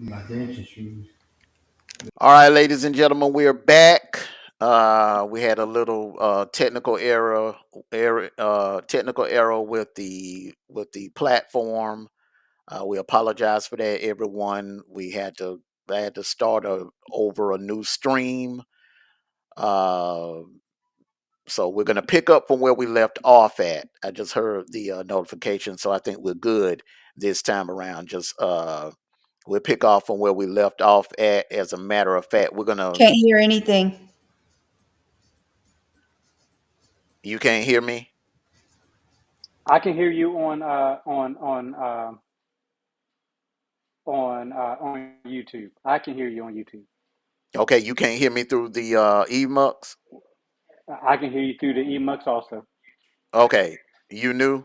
My dancing shoes. All right, ladies and gentlemen, we're back. We had a little technical error with the platform. We apologize for that, everyone. I had to start over a new stream. Uh, so we're gonna pick up from where we left off at. I just heard the notification, so I think we're good this time around. Just we'll pick off from where we left off at. As a matter of fact, we're gonna. Can't hear anything. You can't hear me? I can hear you on YouTube. I can hear you on YouTube. Okay, you can't hear me through the eMux? I can hear you through the eMux also. Okay, you knew?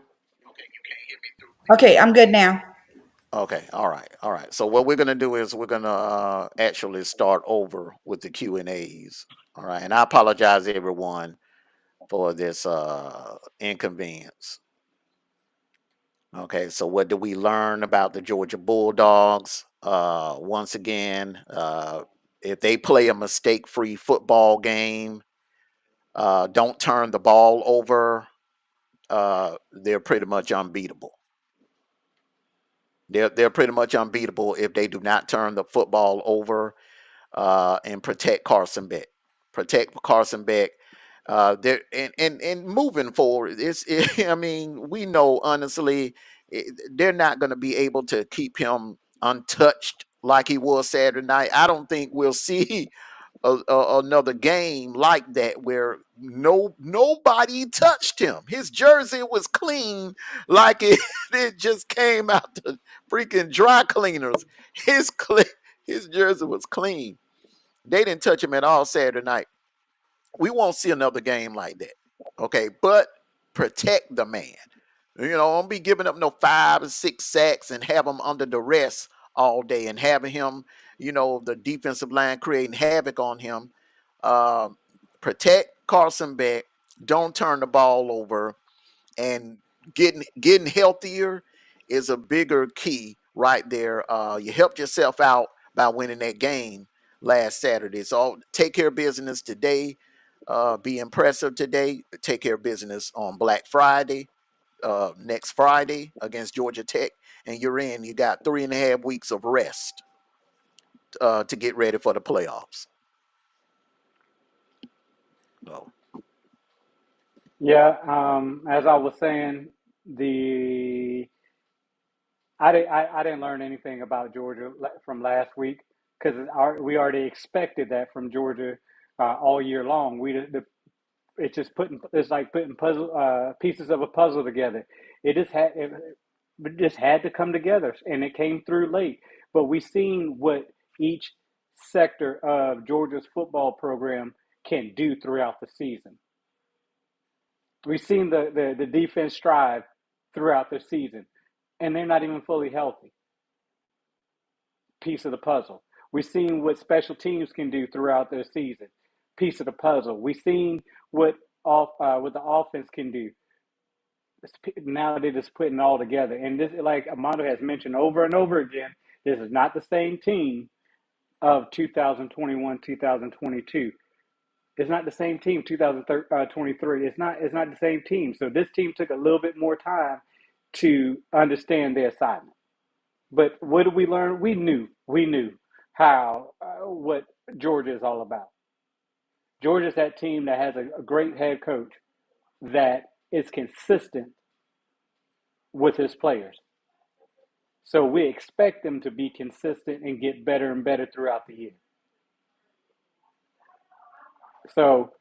Okay, I'm good now. Okay, all right. So what we're gonna do is we're gonna actually start over with the Q and A's. All right, and I apologize everyone for this inconvenience. Okay, so what do we learn about the Georgia Bulldogs? Once again, if they play a mistake-free football game, don't turn the ball over, they're pretty much unbeatable. They're pretty much unbeatable if they do not turn the football over and protect Carson Beck. Protect Carson Beck. There and moving forward, I mean, we know honestly they're not going to be able to keep him untouched like he was Saturday night. I don't think we'll see another game like that where nobody touched him. His jersey was clean, like it just came out the freaking dry cleaners. His jersey was clean. They didn't touch him at all Saturday night. We won't see another game like that. Okay, but protect the man. Don't be giving up no 5 or 6 sacks and have him under duress all day and having him, the defensive line creating havoc on him. Um, Protect Carson Beck. Don't turn the ball over. And getting healthier is a bigger key right there. You helped yourself out by winning that game last Saturday. So take care of business today. Be impressive today. Take care of business on Black Friday, next Friday against Georgia Tech, and you're in. You got 3.5 weeks of rest to get ready for the playoffs. So, Yeah, as I was saying, the I didn't learn anything about Georgia from last week because we already expected that from Georgia all year long. It's like putting puzzle pieces of a puzzle together. It just had to come together, and it came through late. But we seen what each sector of Georgia's football program can do throughout the season. We've seen the defense strive throughout the season, and they're not even fully healthy. Piece of the puzzle. We've seen what special teams can do throughout their season. Piece of the puzzle. We've seen what the offense can do. Now they're just putting it all together. And this, like Armando has mentioned over and over again, this is not the same team of 2021, 2022. It's not the same team 2023. It's not the same team. So this team took a little bit more time to understand their assignment. But what did we learn? We knew how what Georgia is all about. Georgia's that team that has a great head coach that is consistent with his players. So we expect them to be consistent and get better and better throughout the year. So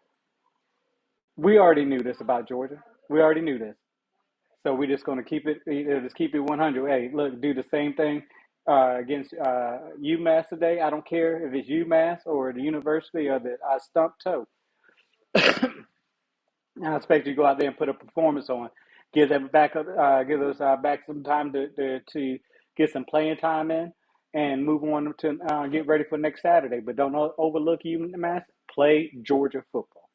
we already knew this about Georgia. We already knew this. So we're just going to keep it 100. Hey, look, do the same thing against UMass today. I don't care if it's UMass or the university or the stump toe. I expect you to go out there and put a performance on. Give them back up. Give us back some time to get some playing time in and move on to get ready for next Saturday. But don't overlook UMass. Play Georgia football.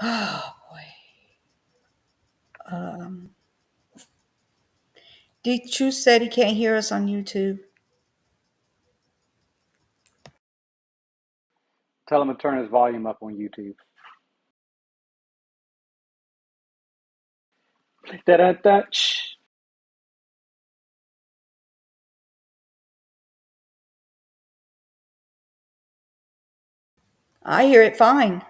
Oh boy. Um, D2 said he can't hear us on YouTube. Tell him to turn his volume up on YouTube. Da-da-da. Shh. I hear it fine.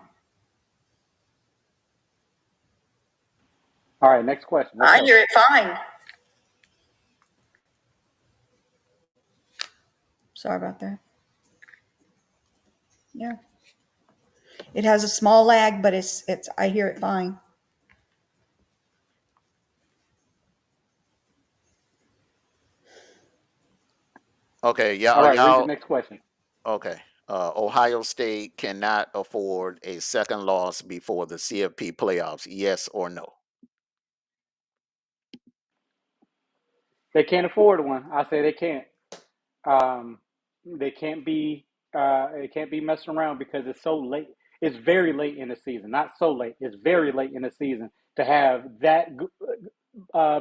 All right, next question. Let's I go. hear it fine. Sorry about that. Yeah. It has a small lag, but it's I hear it fine. Okay, All right, read the y'all. next question. Okay. Ohio State cannot afford a second loss before the CFP playoffs. Yes or no? They can't afford one. I say they can't. Um, they can't be. It can't be messing around because it's so late. It's very late in the season. Not so late. It's very late in the season to have that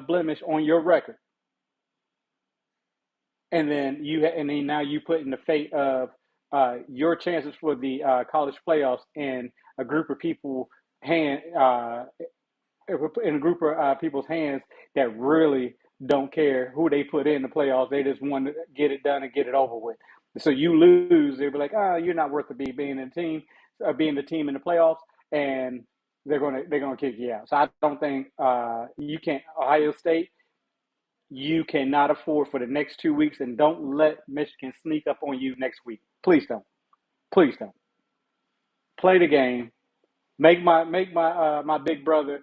blemish on your record, and then now you put in the fate of your chances for the college playoffs in a group of people hand in a group of people's hands that really don't care who they put in the playoffs. They just want to get it done and get it over with. So you lose, they'll be like, "Ah, oh, you're not worth being in the team, being the team in the playoffs," and they're gonna kick you out. So I don't think you can. Ohio State, you cannot afford for the next 2 weeks, and don't let Michigan sneak up on you next week. Please don't. Please don't. Play the game. Make my big brother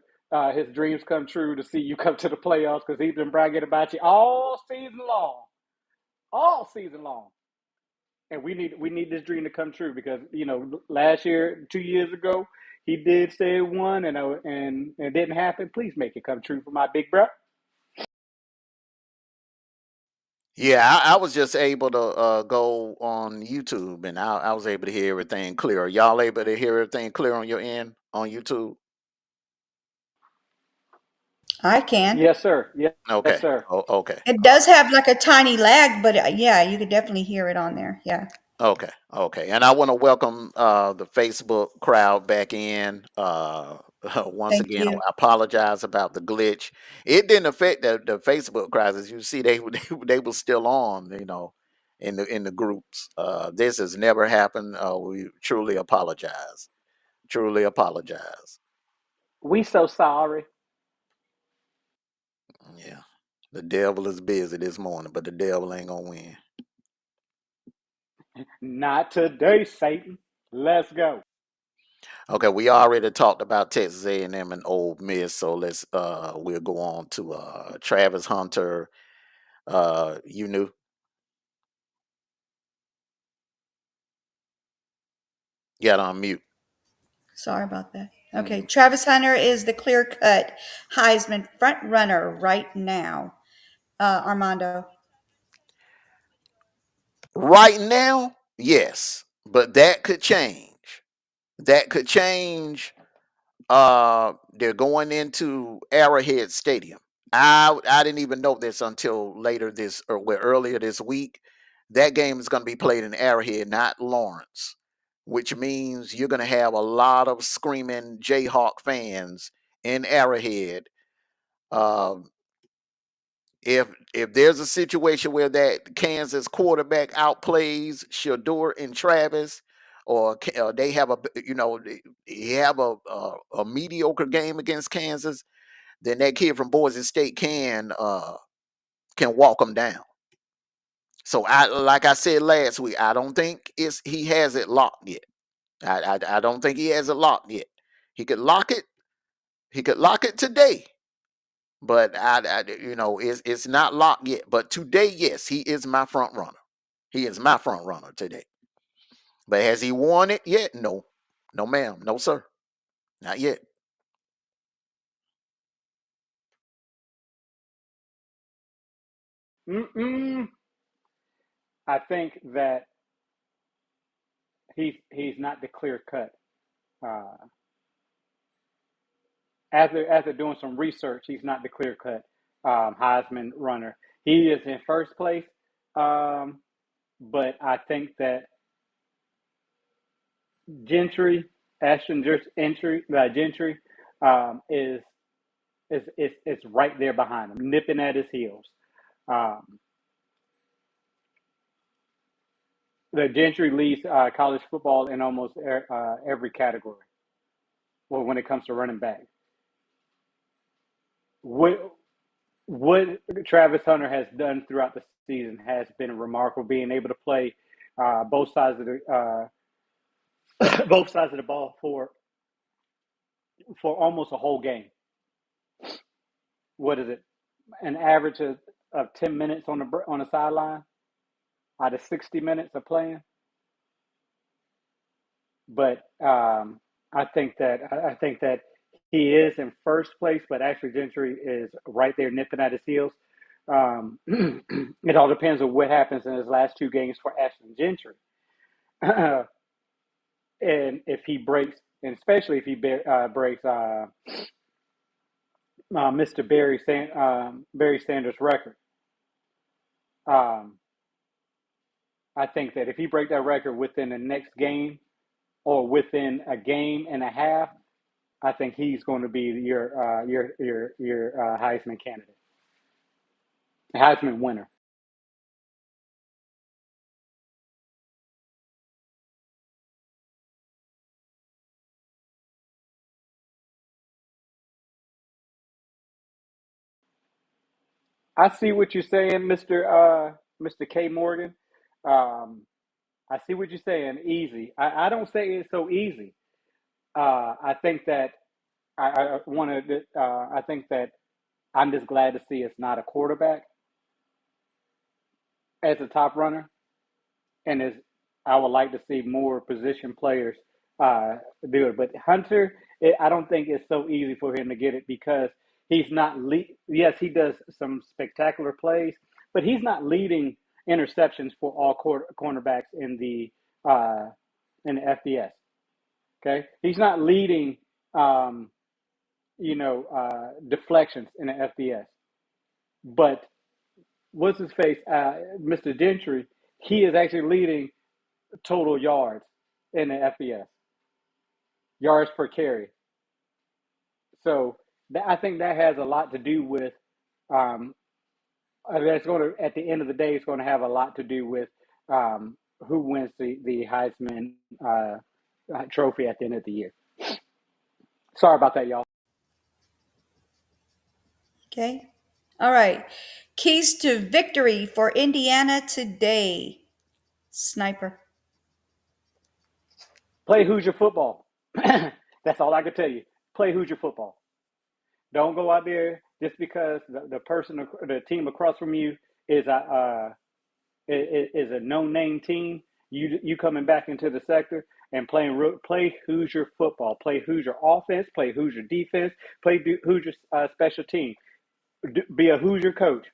his dreams come true to see you come to the playoffs because he's been bragging about you all season long. And we need this dream to come true because last year, 2 years ago, he did say one and it didn't happen. Please make it come true for my big brother. Yeah, I was just able to go on YouTube and I was able to hear everything clear. Are y'all able to hear everything clear on your end on YouTube? I can. Yes, sir. Yes, Okay. sir. Okay. It All does have like a tiny lag, but yeah, you could definitely hear it on there. Yeah. Okay, okay. And I want to welcome the Facebook crowd back in. Once Thank again, I you. apologize about the glitch. It didn't affect the Facebook crowd. As you see, they were still on, in the groups. This has never happened. We truly apologize. Truly apologize. We so sorry. Yeah. The devil is busy this morning, but the devil ain't gonna win. Not today, Satan. Let's go. Okay, we already talked about Texas A&M and M and Ole Miss, so we'll go on to Travis Hunter. You knew. Got on mute. Sorry about that. Okay. Mhm. Travis Hunter is the clear cut Heisman front runner right now. Armando. Right now, yes, but that could change. That could change. They're going into Arrowhead Stadium. I didn't even know this until earlier this week. That game is going to be played in Arrowhead, not Lawrence, which means you're going to have a lot of screaming Jayhawk fans in Arrowhead. Um, if there's a situation where that Kansas quarterback outplays Shador and Travis, or they have they have a mediocre game against Kansas, then that kid from Boise State can walk them down. So like I said last week, I don't think he has it locked yet. I don't think he has it locked yet. He could lock it. He could lock it today. But it's not locked yet. But today, yes, he is my front runner. He is my front runner today. But has he won it yet? No, no, ma'am, no, sir, not yet. Mm-mm. I think that he's not the clear cut uh, after doing some research, he's not the clear cut Heisman runner. He is in first place, but I think that Gentry, Ashton Gentry, is right there behind him, nipping at his heels. The Gentry leads college football in almost every category. Well, when it comes to running back, what Travis Hunter has done throughout the season has been remarkable. Being able to play both sides of the both sides of the ball for almost a whole game. What is it? An average of 10 minutes on the sideline out of 60 minutes of playing. But I think that he is in first place, but actually Gentry is right there nipping at his heels. It all depends on what happens in his last two games for Ashton Gentry. And if he breaks, and especially if he breaks Mr. Barry Sanders' record, I think that if he breaks that record within the next game or within a game and a half, I think he's going to be your Heisman candidate, Heisman winner. I see what you're saying, Mr. K. Morgan. Um, I see what you're saying. Easy. I don't say it's so easy. I think that I want to. I think that I'm just glad to see it's not a quarterback as a top runner, and is I would like to see more position players uh, do it. But Hunter, I don't think it's so easy for him to get it because he's not. Yes, he does some spectacular plays, but he's not leading interceptions for all cornerbacks uh, in the FBS. Okay, he's not leading, um, deflections in the FBS. But what's his face, Mr. Gentry? He is actually leading total yards in the FBS, yards per carry. So I think that has a lot to do with. Um, that's going to, at the end of the day, it's going to have a lot to do with who wins the Heisman trophy at the end of the year. Sorry about that, y'all. Okay. All right. Keys to victory for Indiana today. Sniper. Play Hoosier football. That's all I can tell you. Play Hoosier football. Don't go out there just because the team across from you is a no-name team. You coming back into the sector and play Hoosier football. Play Hoosier offense. Play Hoosier defense. Play Hoosier special team. Be a Hoosier coach.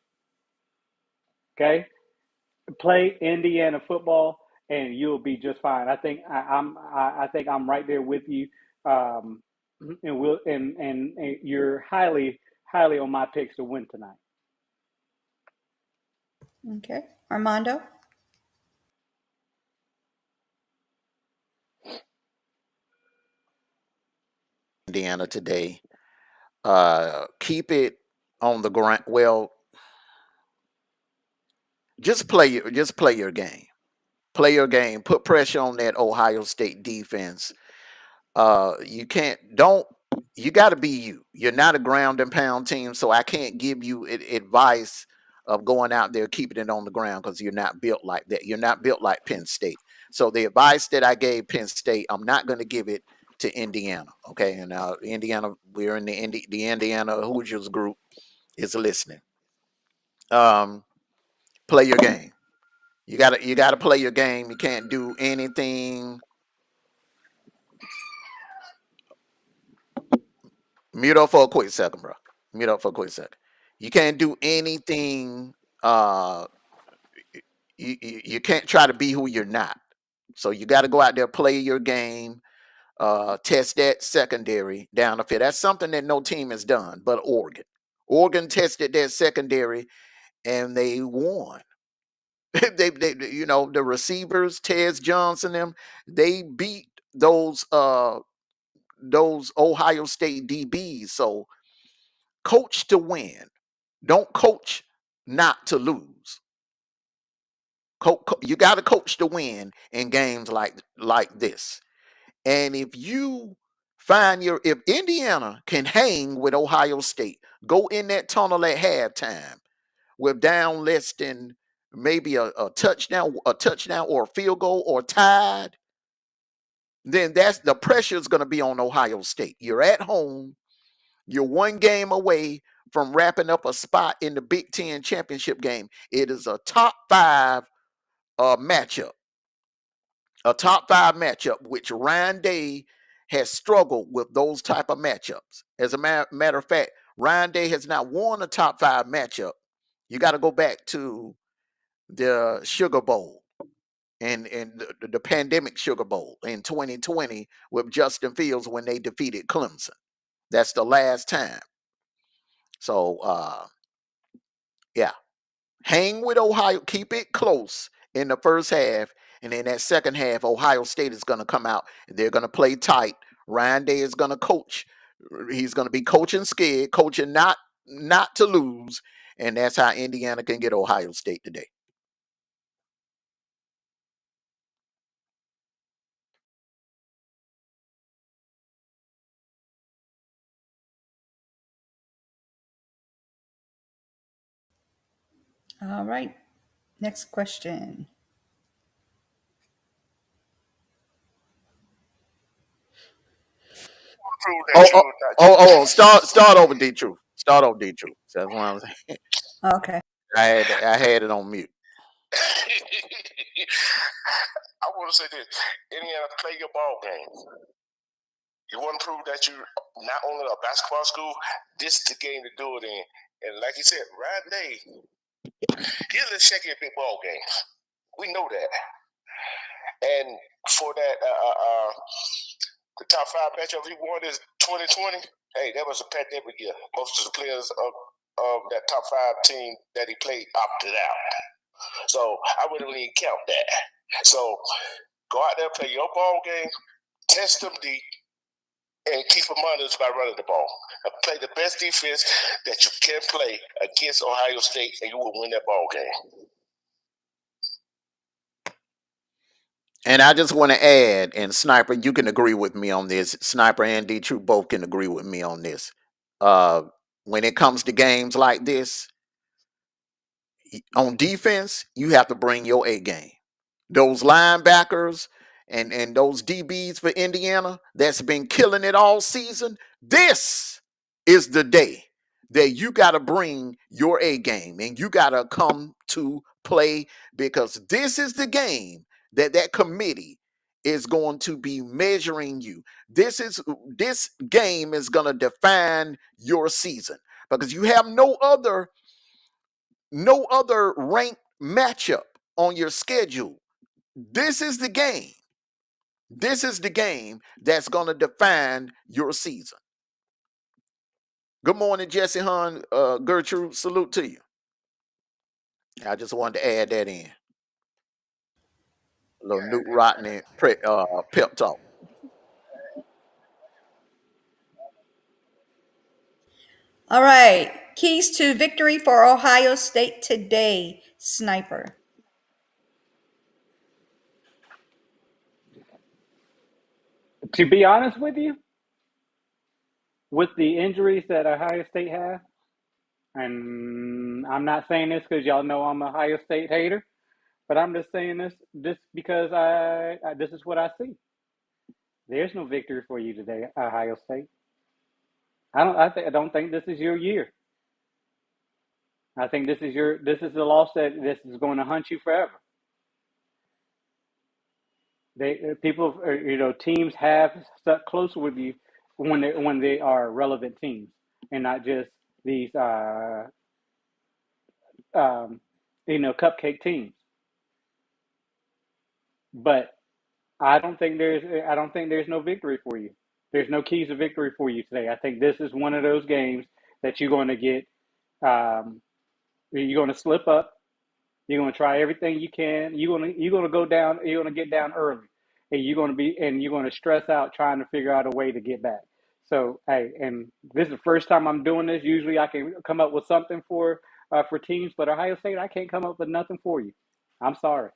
Okay, play Indiana football, and you'll be just fine. I think I think I'm right there with you. And you're highly on my picks to win tonight. Okay. Armando. Indiana today. Keep it on the ground. Well, just play your game. Play your game. Put pressure on that Ohio State defense. You can't. Don't. You got to be you. You're not a ground and pound team, so I can't give you advice of going out there keeping it on the ground because you're not built like that. You're not built like Penn State. So the advice that I gave Penn State, I'm not going to give it to Indiana. Okay, and now Indiana, we're in the Indiana Hoosiers group is listening. Um, Play your game. You gotta play your game. You can't do anything. Mute up for a quick second, bro. Mute up for a quick second. You can't do anything. Uh, you can't try to be who you're not. So you got to go out there, play your game. test that secondary down the field. That's something that no team has done but Oregon. Oregon tested their secondary and they won. The receivers, Tez Johnson, them, they beat those Ohio State DBs. So coach to win. Don't coach not to lose. You got to coach to win in games like this. And if Indiana can hang with Ohio State, go in that tunnel at halftime with down less than maybe a touchdown or a field goal or tied, then that's the pressure is going to be on Ohio State. You're at home. You're one game away from wrapping up a spot in the Big Ten championship game. It is a top five matchup. A top five matchup, which Ryan Day has struggled with those type of matchups. As a matter of fact, Ryan Day has not won a top five matchup. You got to go back to the Sugar Bowl and the pandemic Sugar Bowl in 2020 with Justin Fields when they defeated Clemson. That's the last time. So yeah, hang with Ohio, keep it close in the first half, and in that second half, Ohio State is going to come out. They're going to play tight. Ryan Day is going to coach. He's going to be coaching scared, coaching not to lose, and that's how Indiana can get Ohio State today. All right. Next question. Start over, D Truth. Start over, D Truth. That's what I'm saying. Okay. I had it on mute. I want to say this: Indiana, play your ball game. You want to prove that you're not only a basketball school. This is the game to do it in. And like you said, Ryan Day, he's a shaky at big ball games. We know that. And for that, the top five matchup he won is 2020. Hey, that was a pandemic year. Most of the players of that top five team that he played opted out. So I wouldn't even count that. So go out there, play your ball game, test them deep, and keep them honest by running the ball. And play the best defense that you can play against Ohio State, and you will win that ball game. And I just want to add, and Sniper, you can agree with me on this. Sniper and D True both can agree with me on this. When it comes to games like this, on defense, you have to bring your A game. Those linebackers and those DBs for Indiana that's been killing it all season, this is the day that you got to bring your A game and you got to come to play, because this is the game that committee is going to be measuring you. This game is going to define your season, because you have no other ranked matchup on your schedule. This is the game. This is the game that's going to define your season. Good morning, Jesse Hun. Gertrude, salute to you. I just wanted to add that in. A little Newt Rodney pep talk. All right. Keys to victory for Ohio State today, Sniper. To be honest with you, with the injuries that Ohio State have, and I'm not saying this because y'all know I'm a Ohio State hater, but I'm just saying this because this is what I see. There's no victory for you today, Ohio State. I don't think this is your year. I think this is the loss that this is going to hunt you forever. Teams have stuck close with you when they are relevant teams and not just these cupcake teams. But I don't think there's no victory for you. There's no keys to victory for you today. I think this is one of those games that you're going to get. Um, you're going to slip up. You're going to try everything you can. You're going to go down. You're going to get down early, and you're going to stress out trying to figure out a way to get back. So hey, and this is the first time I'm doing this. Usually I can come up with something for teams, but Ohio State, I can't come up with nothing for you. I'm sorry.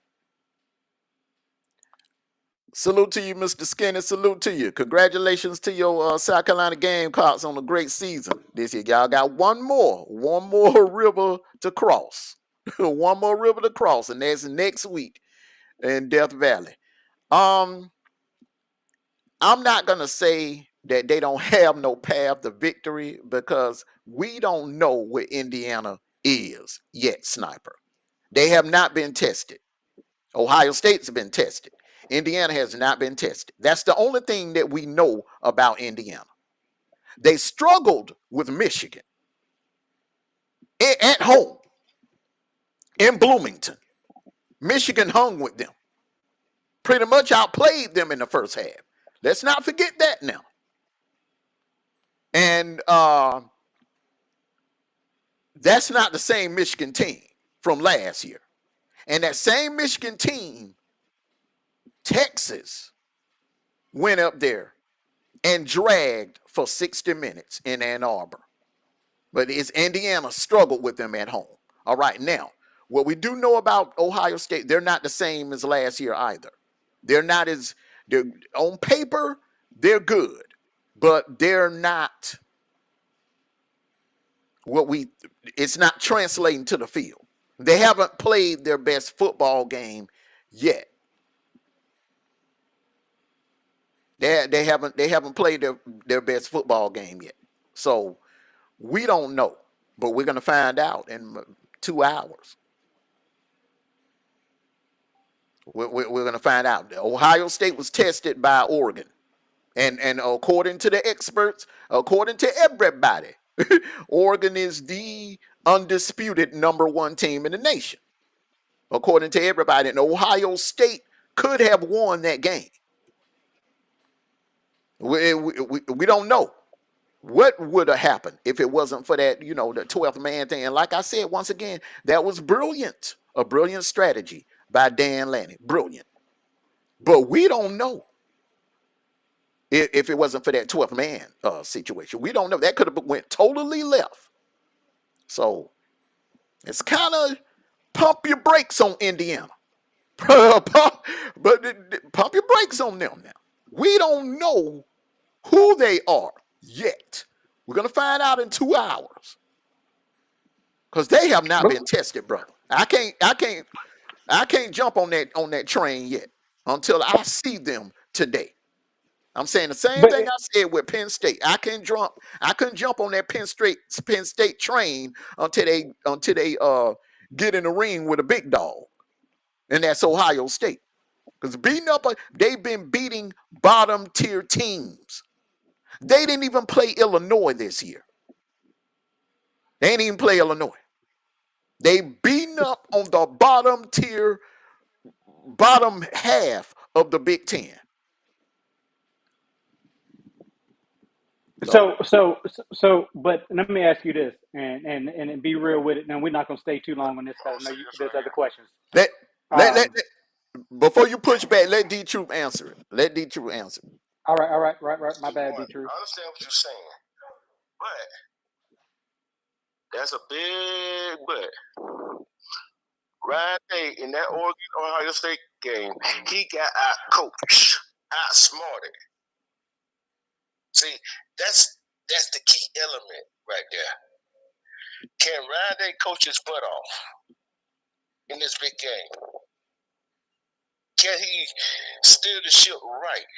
Salute to you, Mr. Skinner. Salute to you. Congratulations to your South Carolina Gamecocks on a great season this year. Y'all got one more river to cross. One more river to cross, and that's next week in Death Valley. I'm not gonna say that they don't have no path to victory because we don't know where Indiana is yet, Sniper. They have not been tested. Ohio State's been tested. Indiana has not been tested. That's the only thing that we know about Indiana. They struggled with Michigan at home in Bloomington. Michigan hung with them. Pretty much outplayed them in the first half. Let's not forget that now. And that's not the same Michigan team from last year. And that same Michigan team, Texas, went up there and dragged for 60 minutes in Ann Arbor. But it's Indiana struggled with them at home. All right, now, what we do know about Ohio State, they're not the same as last year either. They're on paper, they're good, but they're not it's not translating to the field. They haven't played their best football game yet. They haven't played their best football game yet. So we don't know, but we're going to find out in 2 hours. We're going to find out. Ohio State was tested by Oregon. And according to the experts, according to everybody, Oregon is the undisputed number 1 team in the nation. According to everybody, and Ohio State could have won that game. We don't know what would have happened if it wasn't for that, the 12th man thing. And like I said, once again, that was brilliant. A brilliant strategy by Dan Lanning. Brilliant. But we don't know if it wasn't for that 12th man situation. We don't know. That could have went totally left. So it's kind of pump your brakes on Indiana. But pump your brakes on them now. We don't know who they are yet. We're going to find out in 2 hours. Because they have not been tested, brother. I can't jump on that train yet until I see them today. I'm saying the same thing I said with Penn State. I couldn't jump on that Penn State train until they get in the ring with a big dog. And that's Ohio State. Because they've been beating bottom tier teams. They didn't even play Illinois this year. They didn't even play Illinois. They beaten up on the bottom half of the Big Ten. But let me ask you this, and be real with it. Now we're not going to stay too long on this because I know there's other questions. Before you push back, let D Troop answer it. Let D Troop answer it. All right. My bad, D Troop. I understand what you're saying, but that's a big but. Ryan Day in that Oregon Ohio State game, he got out coached, outsmarted. See, that's the key element right there. Can Ryan Day coach his butt off in this big game? Can he steer the ship right?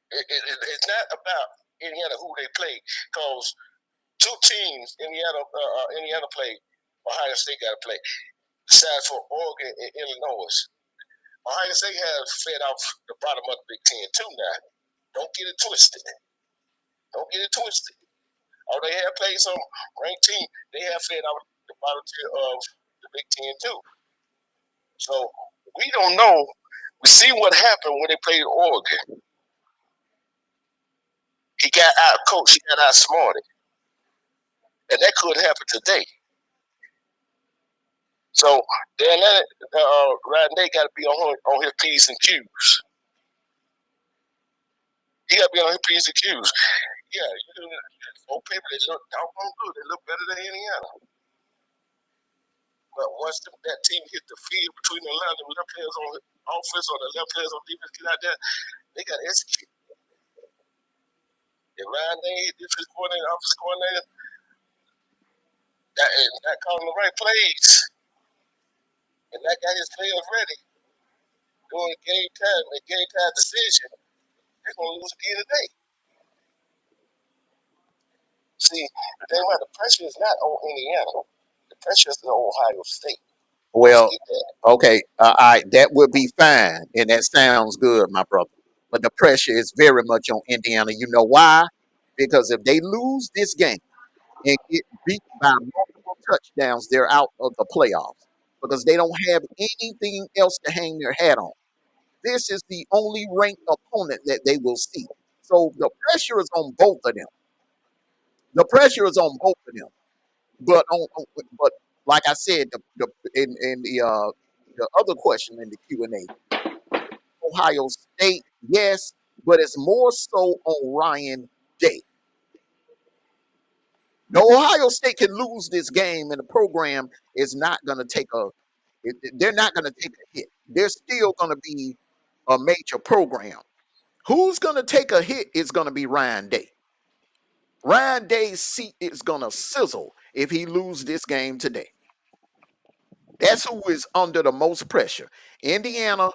It's not about Indiana who they play, because 2 teams Indiana played, Ohio State got to play. Besides for Oregon and Illinois, Ohio State has fed off the bottom of the Big Ten too now. Don't get it twisted. Oh, they have played some ranked team. They have fed off the bottom tier of the Big Ten too. So we don't know We see what happened when they played Oregon. He got out coached, he got outsmarted. And that could happen today. So then Ryan Day got to be on his P's and Q's. He got to be on his P's and Q's. Yeah, on paper they look doggone good. They look better than Indiana. But once that team hit the field between the line, the left players on offense or the left players on defense get out there, they got to execute. And Ryan Day, defense coordinator, offensive coordinator, that calling the right plays, and that got his players ready during game time and game time decision, they're gonna lose again today. See, the thing about the pressure is not on Indiana. The pressure is on Ohio State. Well, okay, that would be fine, and that sounds good, my brother. But the pressure is very much on Indiana. You know why? Because if they lose this game and get beat by multiple touchdowns, they're out of the playoffs because they don't have anything else to hang their hat on. This is the only ranked opponent that they will see. So the pressure is on both of them. The pressure is on both of them. But but like I said, in the other question in the Q&A, Ohio State, yes, but it's more so on Ryan Day. Now, Ohio State can lose this game, and the program is not going to take they're not going to take a hit. They're still going to be a major program. Who's going to take a hit is going to be Ryan Day. Ryan Day's seat is going to sizzle if he loses this game today. That's who is under the most pressure. Indiana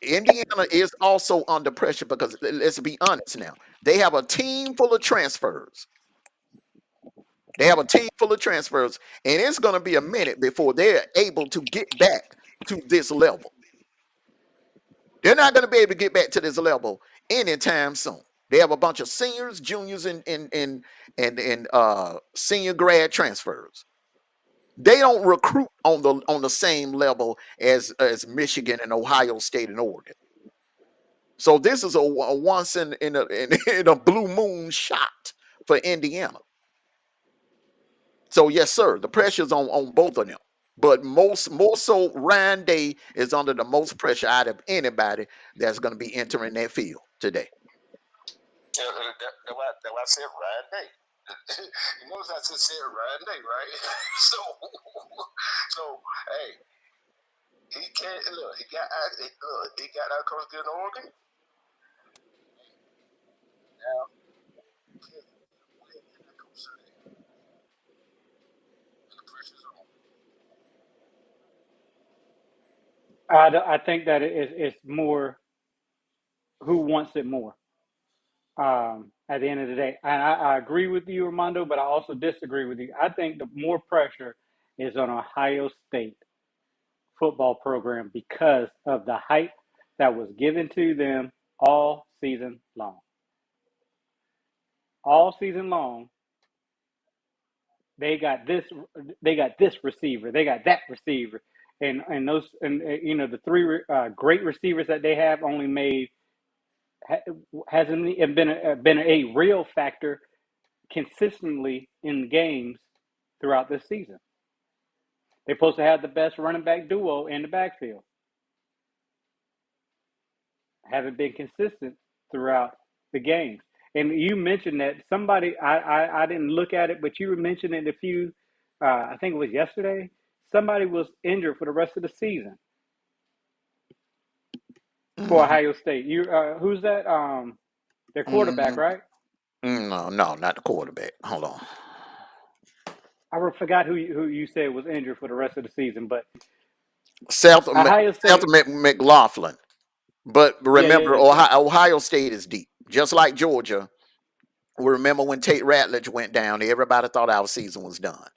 is also under pressure because let's be honest now. They have a team full of transfers. And it's going to be a minute before they're able to get back to this level. They're not going to be able to get back to this level anytime soon. They have a bunch of seniors, juniors, and senior grad transfers. They don't recruit on the same level as Michigan and Ohio State and Oregon. So this is a once in a blue moon shot for Indiana. So yes, sir, the pressure's on both of them. But more so, Ryan Day is under the most pressure out of anybody that's going to be entering that field today. That's why I said Ryan Day. You notice I just said Ryan Day, right? so hey, he can't look. He got out coach good in Oregon. Now the pressure's on. I think that it's more who wants it more. At the end of the day, and I agree with you, Armando, but I also disagree with you. I think the more pressure is on Ohio State football program because of the hype that was given to them all season long. All season long, they got this receiver, they got that receiver, and the three great receivers that they have only made hasn't been a real factor consistently in games throughout this season. They're supposed to have the best running back duo in the backfield. Haven't been consistent throughout the games. And you mentioned that somebody, I didn't look at it, but you mentioned it a few, I think it was yesterday, somebody was injured for the rest of the season for Ohio State. Who's that? Their quarterback, right? No, not the quarterback. Hold on. I forgot who you said was injured for the rest of the season, but Seth Ohio State. McLaughlin. But remember, Yeah. Ohio State is deep, just like Georgia. We remember when Tate Ratledge went down, everybody thought our season was done.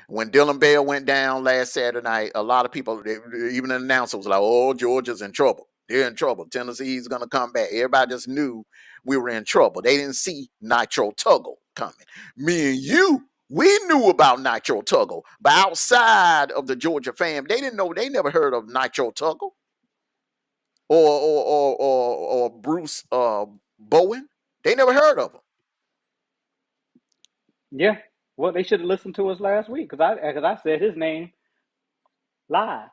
When Dylan Bell went down last Saturday night, a lot of people, even the announcer, was like, "Oh, Georgia's in trouble. They're in trouble. Tennessee's going to come back." Everybody just knew we were in trouble. They didn't see Nitro Tuggle coming. Me and you, we knew about Nitro Tuggle, but outside of the Georgia fam, they didn't know. They never heard of Nitro Tuggle. or Bruce Bowen. They never heard of him. Yeah. Well, they should have listened to us last week because I said his name live.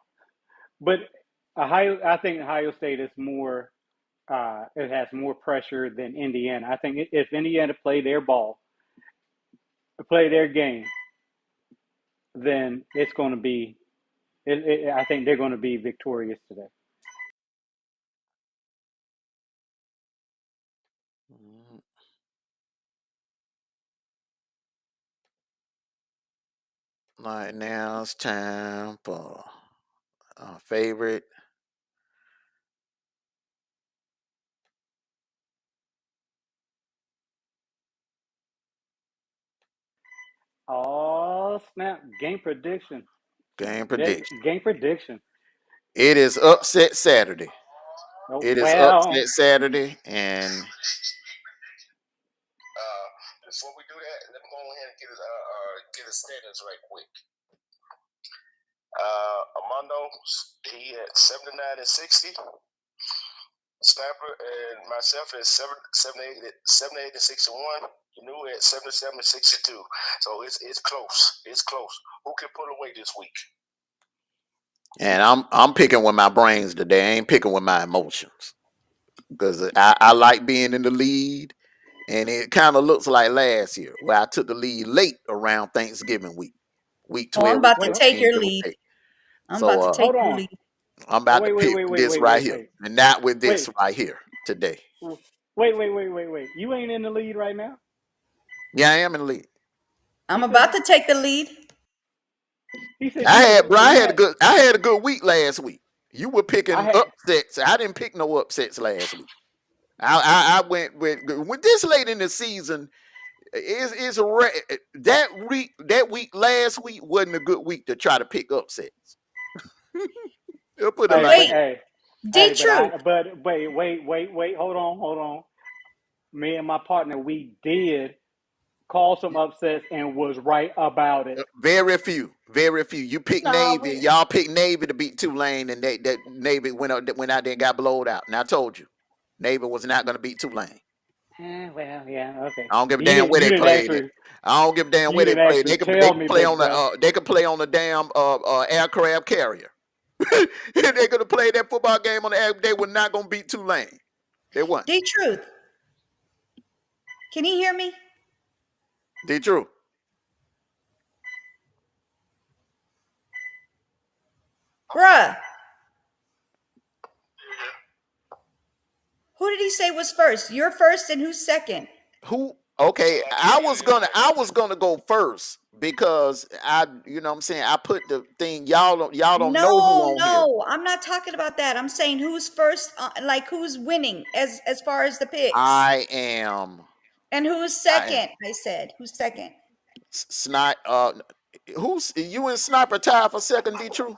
But I think Ohio State is more. It has more pressure than Indiana. I think if Indiana play their ball, play their game, then it's going to be. I think they're going to be victorious today. All right, now it's time for our favorite. Oh snap! Game prediction. Game prediction. Game prediction. It is upset Saturday. Oh, It is well, upset Saturday, and Before we do that, let me go ahead and get his standings right quick. Armando, he at 79 and 60. Snapper and myself is 78 and 61. New at 77 and 62. So it's close. It's close. Who can pull away this week? and I'm picking with my brains today. I ain't picking with my emotions because I like being in the lead, and it kind of looks like last year where I took the lead late around Thanksgiving week, week Oh, I'm 12, about to week take 13, your give or lead. take. I'm So about to take hold your on. lead. I'm about to Wait, pick this right here, and not with this right here today. Wait. You ain't in the lead right now. Yeah, I am in the lead. I'm about to take the lead. He said I you had a good week last week. You were picking had- upsets. I didn't pick no upsets last week. I went with this late in the season. Is that week last week wasn't a good week to try to pick upsets. They'll put it like Wait. D-Truth. But wait. Hold on. Me and my partner, we did call some upsets and was right about it. very few. You picked Nah, Navy, and y'all picked Navy to beat Tulane, and that Navy went out there and got blowed out. And I told you, Navy was not going to beat Tulane. Well, yeah, okay. I don't give a damn where they played it. I don't give a damn where they played. They can play on the damn aircraft carrier. They're gonna play that football game on the air. They were not gonna beat Tulane. They won. D-Truth. Can you hear me? D-Truth. Bruh. Who did he say was first? You're first, and who's second? Who? Okay, I was gonna go first because you know what I'm saying, I put the thing y'all don't know who on here. No, I'm not talking about that. I'm saying who's first, like who's winning as far as the picks. I am. And who's second? I said who's second. Who's you and Sniper tied for second, D-Truth?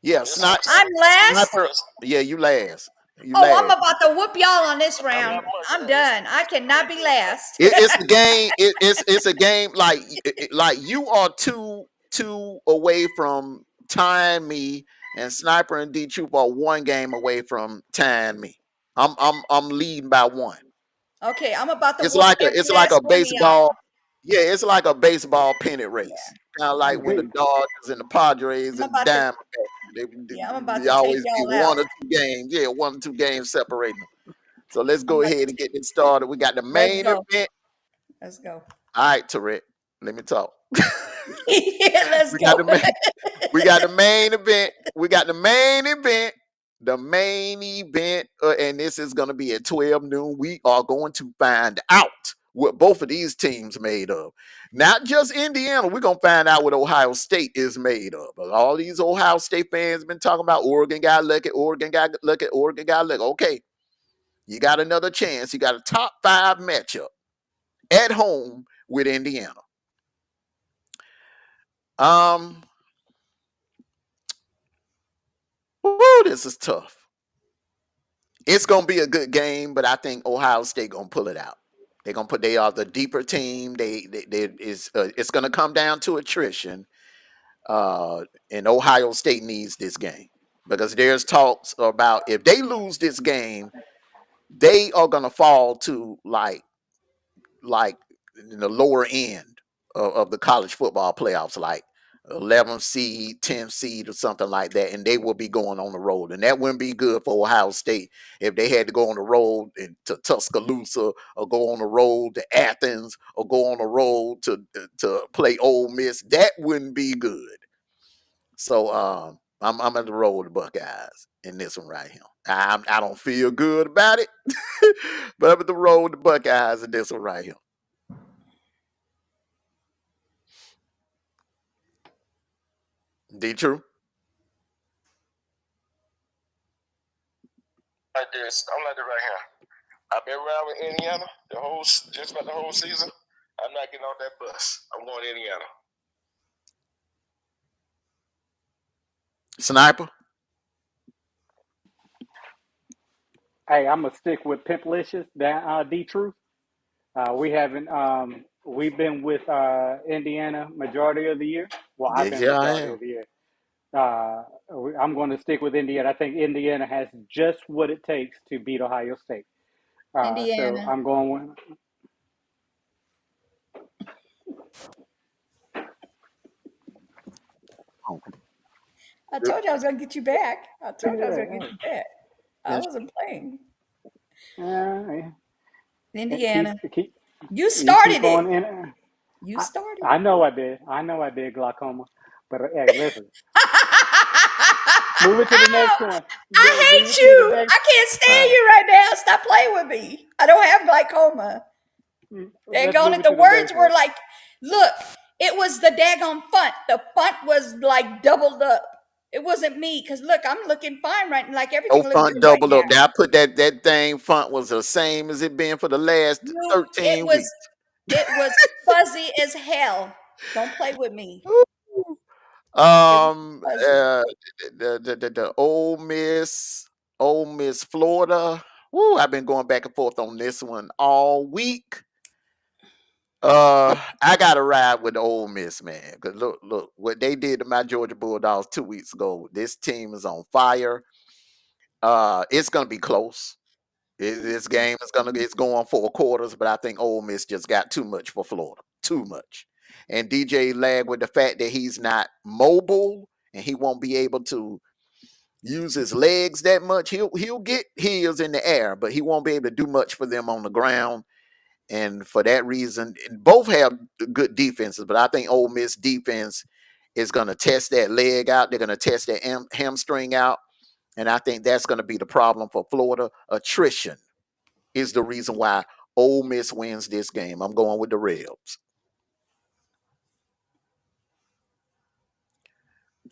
Yeah, Sniper. I'm last. Sniper, yeah, you last. I'm about to whoop y'all on this round. I'm done. I cannot be last. It's a game. It's a game like you are two away from tying me, and Sniper and D-Truth are one game away from tying me. I'm leading by one. Okay, I'm about to. It's like a baseball. Yeah, it's like a baseball pennant race. Kind of like when the Dodgers and the Padres and Diamondbacks. They always be 1 or 2 games. Yeah, 1 or 2 games separating them. So let's go ahead and get this started. We got the main event. Let's go. All right, Tourette. Let me talk. Let's we go. We got the main event. The main event, and this is going to be at 12 noon. We are going to find out what both of these teams made of. Not just Indiana. We're going to find out what Ohio State is made of. But all these Ohio State fans been talking about Oregon got lucky, Oregon got lucky. Okay, you got another chance. You got a top 5 matchup at home with Indiana. This is tough. It's gonna be a good game, but I think Ohio State gonna pull it out. They are the deeper team. It's gonna come down to attrition. And Ohio State needs this game. because there's talks about if they lose this game, they are gonna fall to like in the lower end of the college football playoffs, like 11th seed, 10th seed, or something like that, and they will be going on the road, and that wouldn't be good for Ohio State if they had to go on the road to Tuscaloosa, or go on the road to Athens, or go on the road to play Ole Miss. That wouldn't be good. So I'm at the road with the Buckeyes in this one right here. I don't feel good about it, but I'm at the road with the Buckeyes in this one right here. D-True? Like this, I'm like this right here. I've been around with Indiana just about the whole season. I'm not getting off that bus. I'm going to Indiana. Sniper? Hey, I'm gonna stick with Pimplicious, D-Truth. We've been with Indiana majority of the year. Well, I've been Yeah, I majority am. of the year. I'm going to stick with Indiana. I think Indiana has just what it takes to beat Ohio State. So Indiana. I'm going with. I told you I was going to get you back. I told you I was going to Yeah, get you back. I wasn't playing. yeah. Indiana. Keep You you started keep it. on in. You started I it. know I did. I know I did glaucoma. But hey, listen. Move it to the next one. I Move hate it to the you. next. I can't stand All right. you right now. Stop playing with me. I don't have glaucoma. Let's Daggone move it. it The to the words next were one. like, look, it was the daggone font. The font was like doubled up. It wasn't me. Because look, I'm looking fine right now. Like No everything look font good right doubled now. up. I put that thing font was the same as it been for the last It 13 was weeks. fuzzy as hell. Don't play with me. It was Um, fuzzy. the Ole Miss, Florida. Woo, I've been going back and forth on this one all week. I gotta ride with the Ole Miss, man. Cause look what they did to my Georgia Bulldogs 2 weeks ago. This team is on fire. It's gonna be close. This game is it's going 4 quarters, but I think Ole Miss just got too much for Florida, too much. And DJ lag with the fact that he's not mobile and he won't be able to use his legs that much. He'll get heels in the air, but he won't be able to do much for them on the ground. And for that reason, both have good defenses, but I think Ole Miss defense is going to test that leg out. They're going to test that hamstring out. And I think that's going to be the problem for Florida. Attrition is the reason why Ole Miss wins this game. I'm going with the Rebs.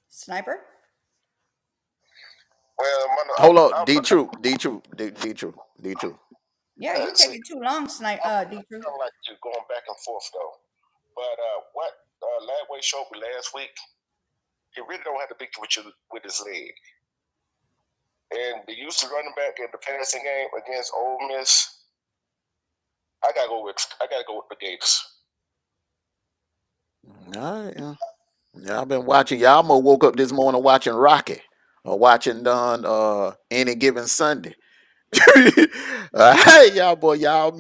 Sniper? Well, Hold up, D-True. Yeah, you're see, taking too long, I D-True. kind of like you going back and forth though. But what Ladway showed me last week, he really don't have to beat you with his leg. And the use of running back in the passing game against Ole Miss, I gotta go with the Gators. All right, yeah, I've been watching. Y'all almost woke up this morning watching Rocky or watching Any Given Sunday. Hey, y'all boy, y'all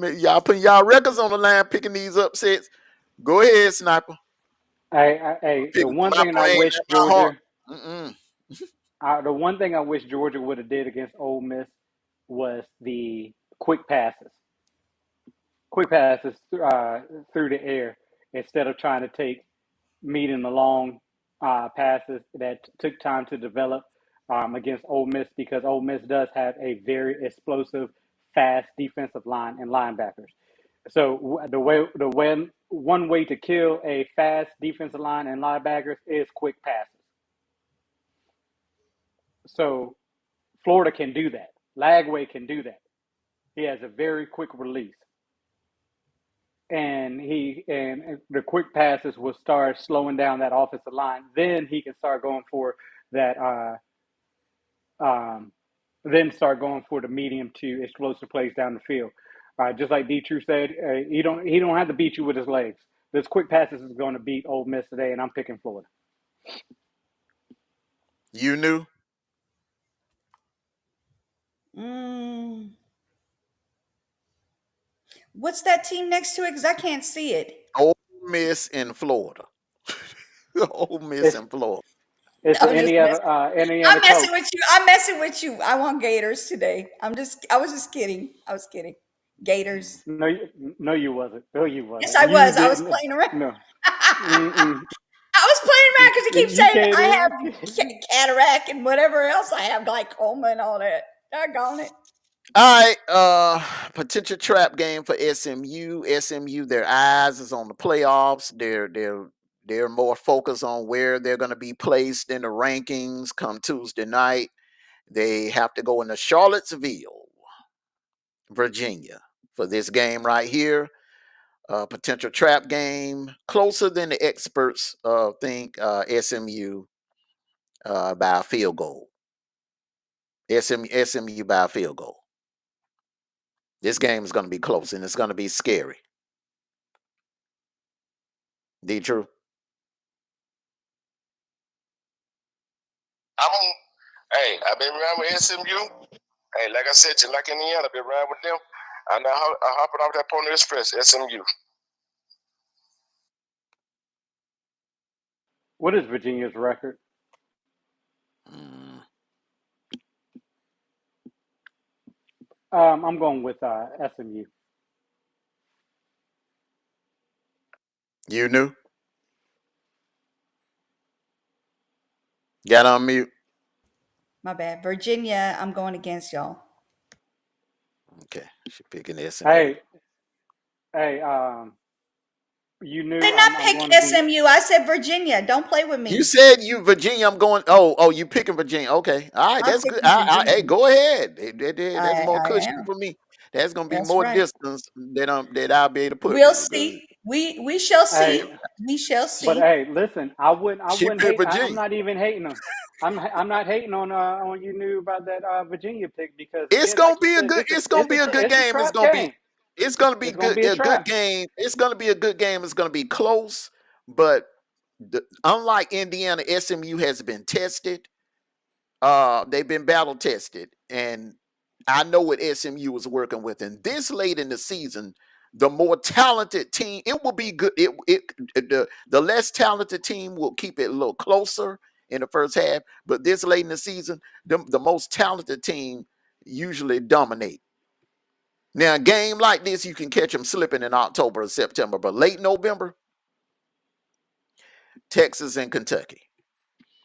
putting y'all records on the line, picking these upsets. Go ahead, Sniper. Hey, the one My thing I brain, wish my heart. Georgia, the one thing I wish Georgia would have did against Ole Miss was the quick passes through the air instead of trying to take medium to long passes that took time to develop against Ole Miss, because Ole Miss does have a very explosive, fast defensive line and linebackers. So one way to kill a fast defensive line and linebackers is quick passes. So Florida can do that. Lagway can do that. He has a very quick release, and the quick passes will start slowing down that offensive line. Then he can start going for that. Then start going for the medium to explosive plays down the field. Just like D-True said, he don't have to beat you with his legs. This quick passes is going to beat Ole Miss today, and I'm picking Florida. You knew? Mm. What's that team next to it? Because I can't see it. Ole Miss in Florida. Ole Miss It's in Florida. it's the I'm just messing. Indiana I'm messing coach. with you. I'm messing with you. I want Gators today. I was just kidding. I was kidding. Gators. No, no, you wasn't. No, you Yes, wasn't. I You was. I was didn't. playing around. No. I Mm-mm. was playing around because you keep You saying can't I have even. cataract and whatever else I have, glaucoma and all that. Doggone it. All right, potential trap game for SMU. SMU, their eyes is on the playoffs. They're more focused on where they're going to be placed in the rankings come Tuesday night. They have to go into Charlottesville, Virginia, for this game right here. Potential trap game, closer than the experts think. SMU by a field goal. SMU by a field goal. This game is going to be close and it's going to be scary. D True. Hey, I've been around with SMU. Hey, like I said, just like Indiana, I've been around with them. I'm not hopping off that Pony Express, SMU. What is Virginia's record? Mm. I'm going with SMU. You knew? Got on mute? My bad. Virginia, I'm going against y'all. Okay, she picking SMU. Hey, you I knew did not I'm pick going to be. SMU. I said Virginia. Don't play with You me. said you Virginia. I'm going. Oh, you picking Virginia? Okay, all right, I'm that's good. picking Hey, Virginia. go ahead. That's more I cushion am. for me. That's gonna be That's more right. distance that I'll be able to put. We'll see. We shall see. Hey, We shall but see. hey, listen, I She wouldn't picked hate. I'm Virginia. not even hating on. I'm not hating on you knew about that Virginia pick because It's again, like gonna you be a said, good. It's gonna be a good it's a game. trap game. It's gonna be It's gonna good. be a A good trap. game. It's gonna be a good game. It's gonna be close, but unlike Indiana, SMU has been tested. They've been battle tested, and I know what SMU is working with. And this late in the season, the more talented team, it will be good. The less talented team will keep it a little closer in the first half, but this late in the season, the most talented team usually dominate. Now, a game like this, you can catch them slipping in October or September, but late November, Texas and Kentucky.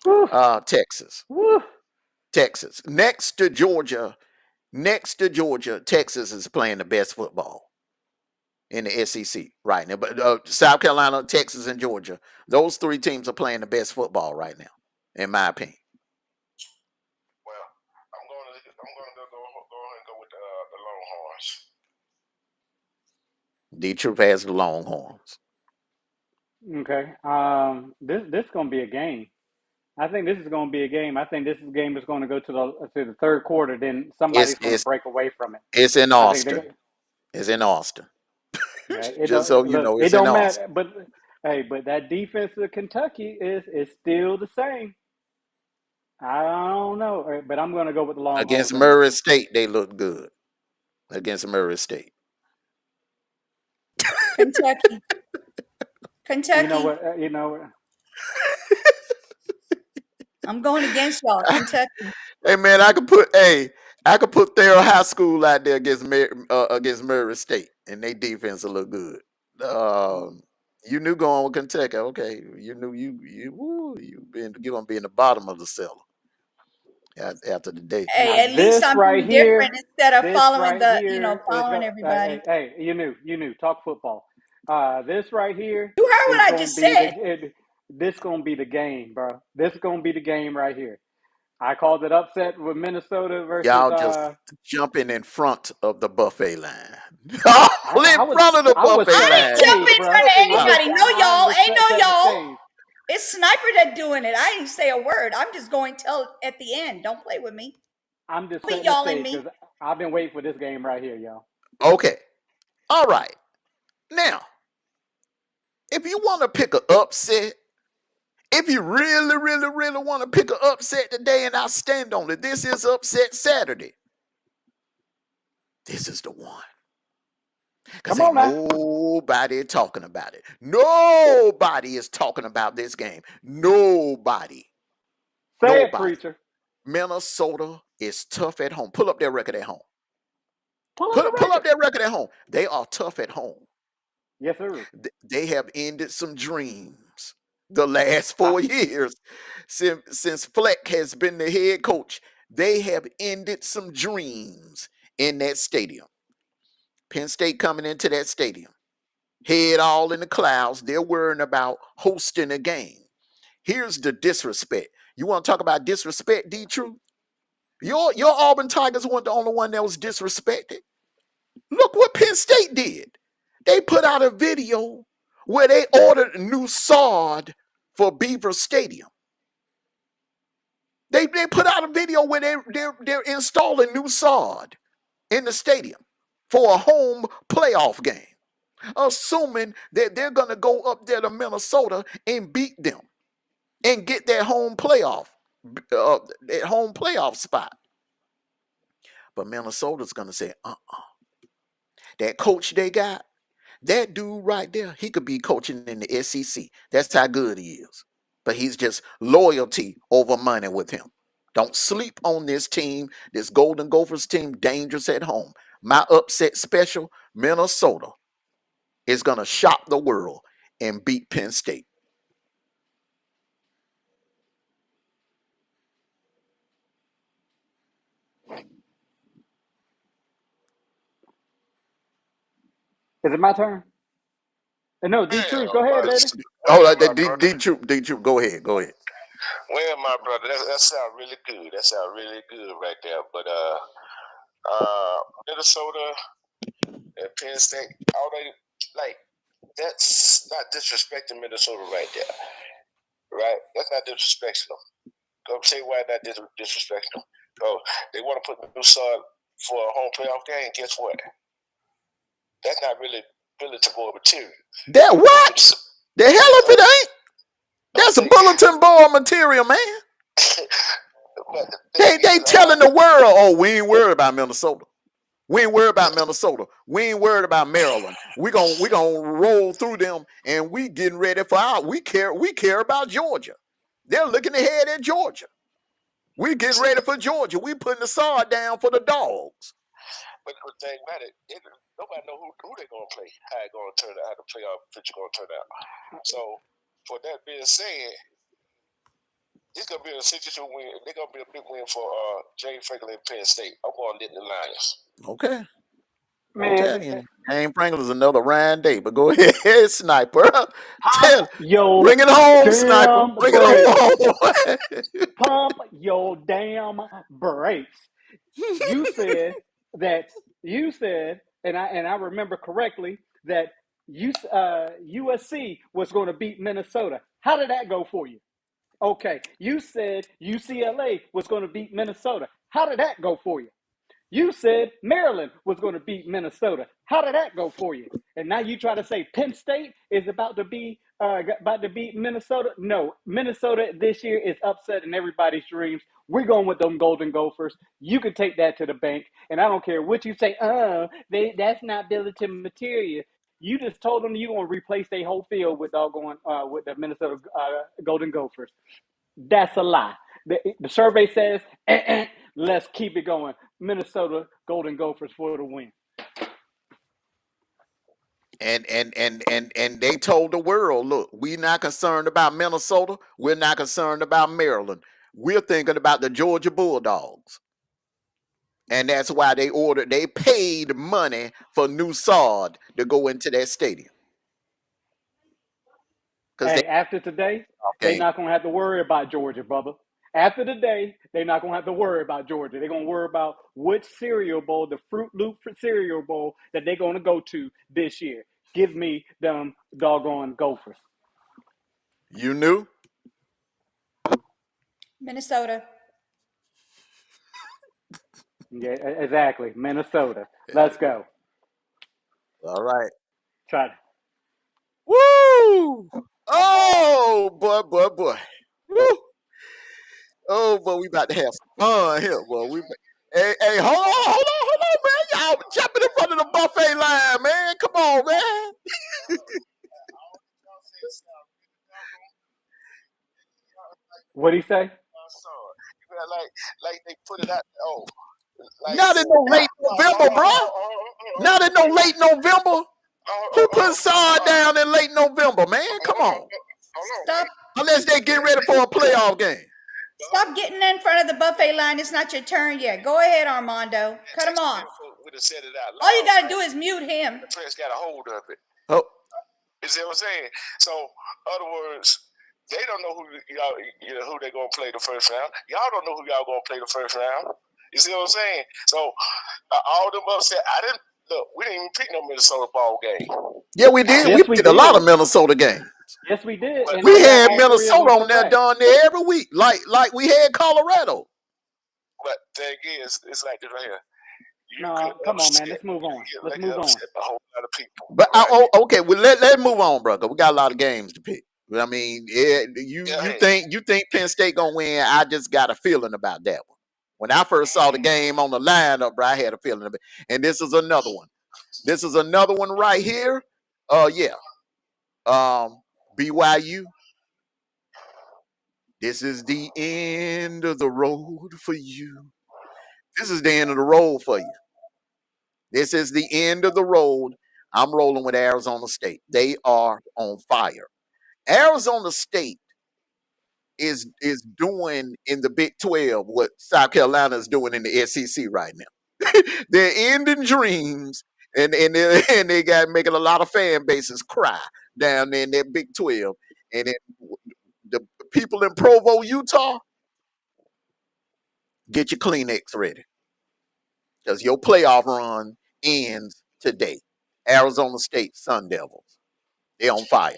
Woo, Texas. woo. Texas. Next to Georgia, Texas is playing the best football in the SEC right now. But South Carolina, Texas, and Georgia, those three teams are playing the best football right now, in my opinion. Well, I'm going to go ahead and go with the Longhorns. Detroit has the Longhorns. Okay. This is gonna be a game. I think this is going to be a game. I think this game is going to go to the third quarter. Then somebody's going to It's break away from it. it's in I think Austin. It's in Austin. it Just don't so you look. know, It it's in don't Austin. matter. But hey, but that defense of Kentucky is still the same. I don't know, but I'm going to go with the Longhorns Against in this Murray one. State, they look good. Against Murray State. Kentucky. You know Kentucky. what? You know what? I'm going against y'all. Kentucky. Hey man, I could put Thayer High School out there against Murray State, and they defense will look good. You knew going with Kentucky, okay? You knew you gonna be in the bottom of the cellar after the day. Hey, Now at least I'm being different instead of this following right is following go. everybody. Hey, you knew. Talk football. This right here You heard what is I going to just be said. this going to be the game, bro. This is going to be the game right here. I called it upset with Minnesota versus. Y'all just jumping in front of the buffet line. All in front of the I was buffet I setting ain't the line. jumping stage, in bro. front of Wow. anybody. No, y'all. Ain't no setting the y'all. stage. It's Sniper that doing it. I ain't say a word. I'm just going to tell at the end. Don't play with me. I'm just Quit setting the y'all and stage me. because I've been waiting for this game right here, y'all. Okay. All right. Now, if you want to pick an upset, if you really, really, really want to pick an upset today, and I stand on it, this is Upset Saturday. This is the one. Because Come ain't on now. nobody talking about it. Nobody is talking about this game. Nobody. Say it, Nobody. preacher. Minnesota is tough at home. Pull up their record at home. Pull up the Pull up record. their record at home. They are tough at home. Yes, sir. They have ended some dreams the last I, 4 years since Fleck has been the head coach. They have ended some dreams in that stadium. Penn State coming into that stadium, head all in the clouds. They're worrying about hosting a game. Here's the disrespect. You want to talk about disrespect, D-True? Your Auburn Tigers weren't the only one that was disrespected. Look what Penn State did. They put out a video where they ordered a new sod for Beaver Stadium. They put out a video where they're installing new sod in the stadium for a home playoff game, assuming that they're going to go up there to Minnesota and beat them and get their home playoff spot. But Minnesota's going to say, that coach they got, that dude right there, he could be coaching in the SEC. That's how good he is. But he's just loyalty over money with him. Don't sleep on this team, this Golden Gophers team, dangerous at home. My upset special, Minnesota is going to shock the world and beat Penn State. Is it my turn? No, D-True. Go ahead, baby. Hold on, D-True, go ahead. Well, my brother, that sounds really good. That sounds really good right there. But Minnesota and Penn State, already, like, that's not disrespecting Minnesota right there. Right? That's not disrespecting them. Go say why not disrespecting them. So they want to put the new sod for a home playoff game. Guess what? That's not really bulletin board material. That what? The hell if it ain't? That's a bulletin board material, man. They telling the world, oh, we ain't worried about Minnesota. We ain't worried about Minnesota. We ain't worried about Maryland. We gonna roll through them, and we getting ready for our. We care about Georgia. They're looking ahead at Georgia. We getting ready for Georgia. We putting the sod down for the dogs. But the thing about it, nobody know who they're gonna play, how it's gonna turn out, how the playoff picture gonna turn out. So, for that being said, it's gonna be a 62 win. They're gonna be a big win for James Franklin and Penn State. I'm going to the Lions. Okay. Man, James Franklin is another Ryan Day, but go ahead, Sniper. Bring it home, Sniper. Bring it home. Pump your damn brakes. You said, and I remember correctly that USC was going to beat Minnesota. How did that go for you? Okay, you said UCLA was going to beat Minnesota. How did that go for you? You said Maryland was going to beat Minnesota. How did that go for you? And now you try to say Penn State is about to beat Minnesota. No, Minnesota this year is upsetting everybody's dreams. We're going with them Golden Gophers. You can take that to the bank, and I don't care what you say. That's not bulletin material. You just told them you're going to replace their whole field with with the Minnesota Golden Gophers. That's a lie. The survey says, let's keep it going. Minnesota Golden Gophers for the win. And they told the world, look, we're not concerned about Minnesota. We're not concerned about Maryland. We're thinking about the Georgia Bulldogs. And that's why they paid money for new sod to go into that stadium. Hey, after today, they're not going to have to worry about Georgia, Bubba. After today, they're not going to have to worry about Georgia. They're going to worry about which cereal bowl, the Fruit Loop cereal bowl, that they're going to go to this year. Give me them doggone Gophers. You knew? Minnesota. Yeah, exactly. Minnesota. Let's go. All right. Try to. Woo! Oh, boy. Woo! Oh, but we about to have some fun here. Well, hey, hold on. on, man. Y'all jumping in front of the buffet line, man. Come on, man. What'd he say? Like they put it out. Oh, like Not in no late November, bro. Not in no late November. Who put sod down in late November, man? Come on. Stop. Unless they get ready for a playoff game. Stop getting in front of the buffet line. It's not your turn yet. Go ahead, Armando. Cut him off. Would have said it out loud. All you got to do is mute him. The press got a hold of it. Oh, You see what I'm saying? So, in other words, they don't know who y'all, who they gonna play the first round. Y'all don't know who y'all gonna play the first round. You see what I'm saying? So, all them upset. I didn't look. We didn't even pick no Minnesota ball game. yeah, we did. Yes, we we did a lot did. of Minnesota games. Yes, we did. And We they got had all three of Minnesota them on there correct. down there every week, like we had Colorado. But the thing is, it's like this right here. You No, could come on, upset- man. Let's move on. you Let's could move on. upset a whole lot of people. But right? okay, well let's move on, brother. We got a lot of games to pick. I mean, you think Penn State gonna win? I just got a feeling about that one. When I first saw the game on the lineup, bro, I had a feeling of it. And this is another one. This is another one right here. Yeah. BYU. This is the end of the road for you. This is the end of the road for you. This is the end of the road. I'm rolling with Arizona State. They are on fire. Arizona State is doing in the Big 12 what South Carolina is doing in the SEC right now. They're ending dreams, and they got making a lot of fan bases cry down there in that Big 12. And the people in Provo, Utah, get your Kleenex ready because your playoff run ends today. Arizona State Sun Devils, they on fire.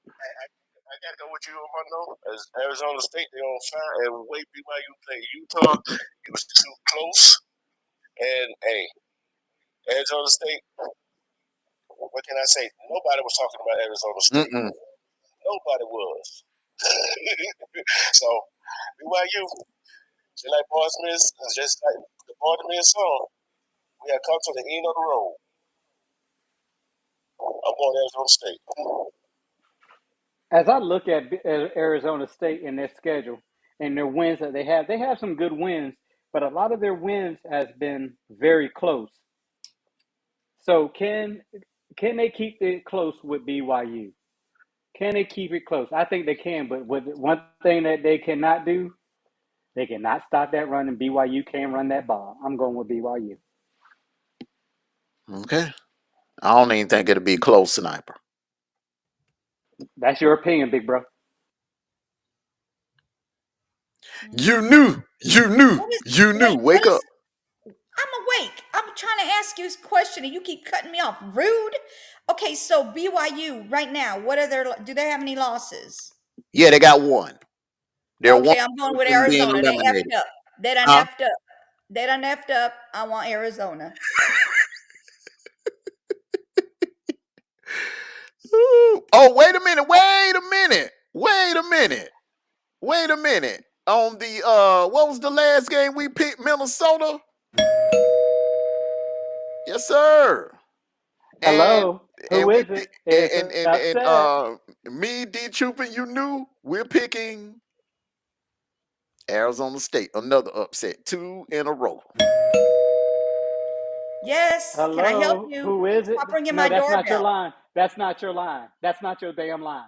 I gotta go with you on my note. As Arizona State, they on fire, and the way BYU played Utah, it was too close. And hey, Arizona State. What can I say? Nobody was talking about Arizona State. Mm-mm. Nobody was. So BYU, just like Boy Smith, just like the Boy Smith song, we have come to the end of the road. I'm going to Arizona State. As I look at Arizona State and their schedule and their wins that they have some good wins, but a lot of their wins has been very close. So can they keep it close with BYU? Can they keep it close? I think they can, but with one thing that they cannot do, they cannot stop that run, and BYU can run that ball. I'm going with BYU. Okay. I don't even think it'll be close, Sniper. That's your opinion, big bro. You knew. Wake up. I'm awake. I'm trying to ask you a question and you keep cutting me off. Rude. Okay, so BYU right now, do they have any losses? Yeah, they got one. Okay, I'm going with from being Arizona. They eliminated. effed up. They done effed up. They done effed up. I want Arizona. Oh, wait a minute. On the what was the last game we picked? Minnesota? Yes, sir. Hello. Who is it? And me, D Troop, and you knew we're picking Arizona State. Another upset. 2 in a row. Yes. Hello. Can I help you? Who is it? Stop ringing No, my that's doorbell. not your line. That's not your line. That's not your damn line.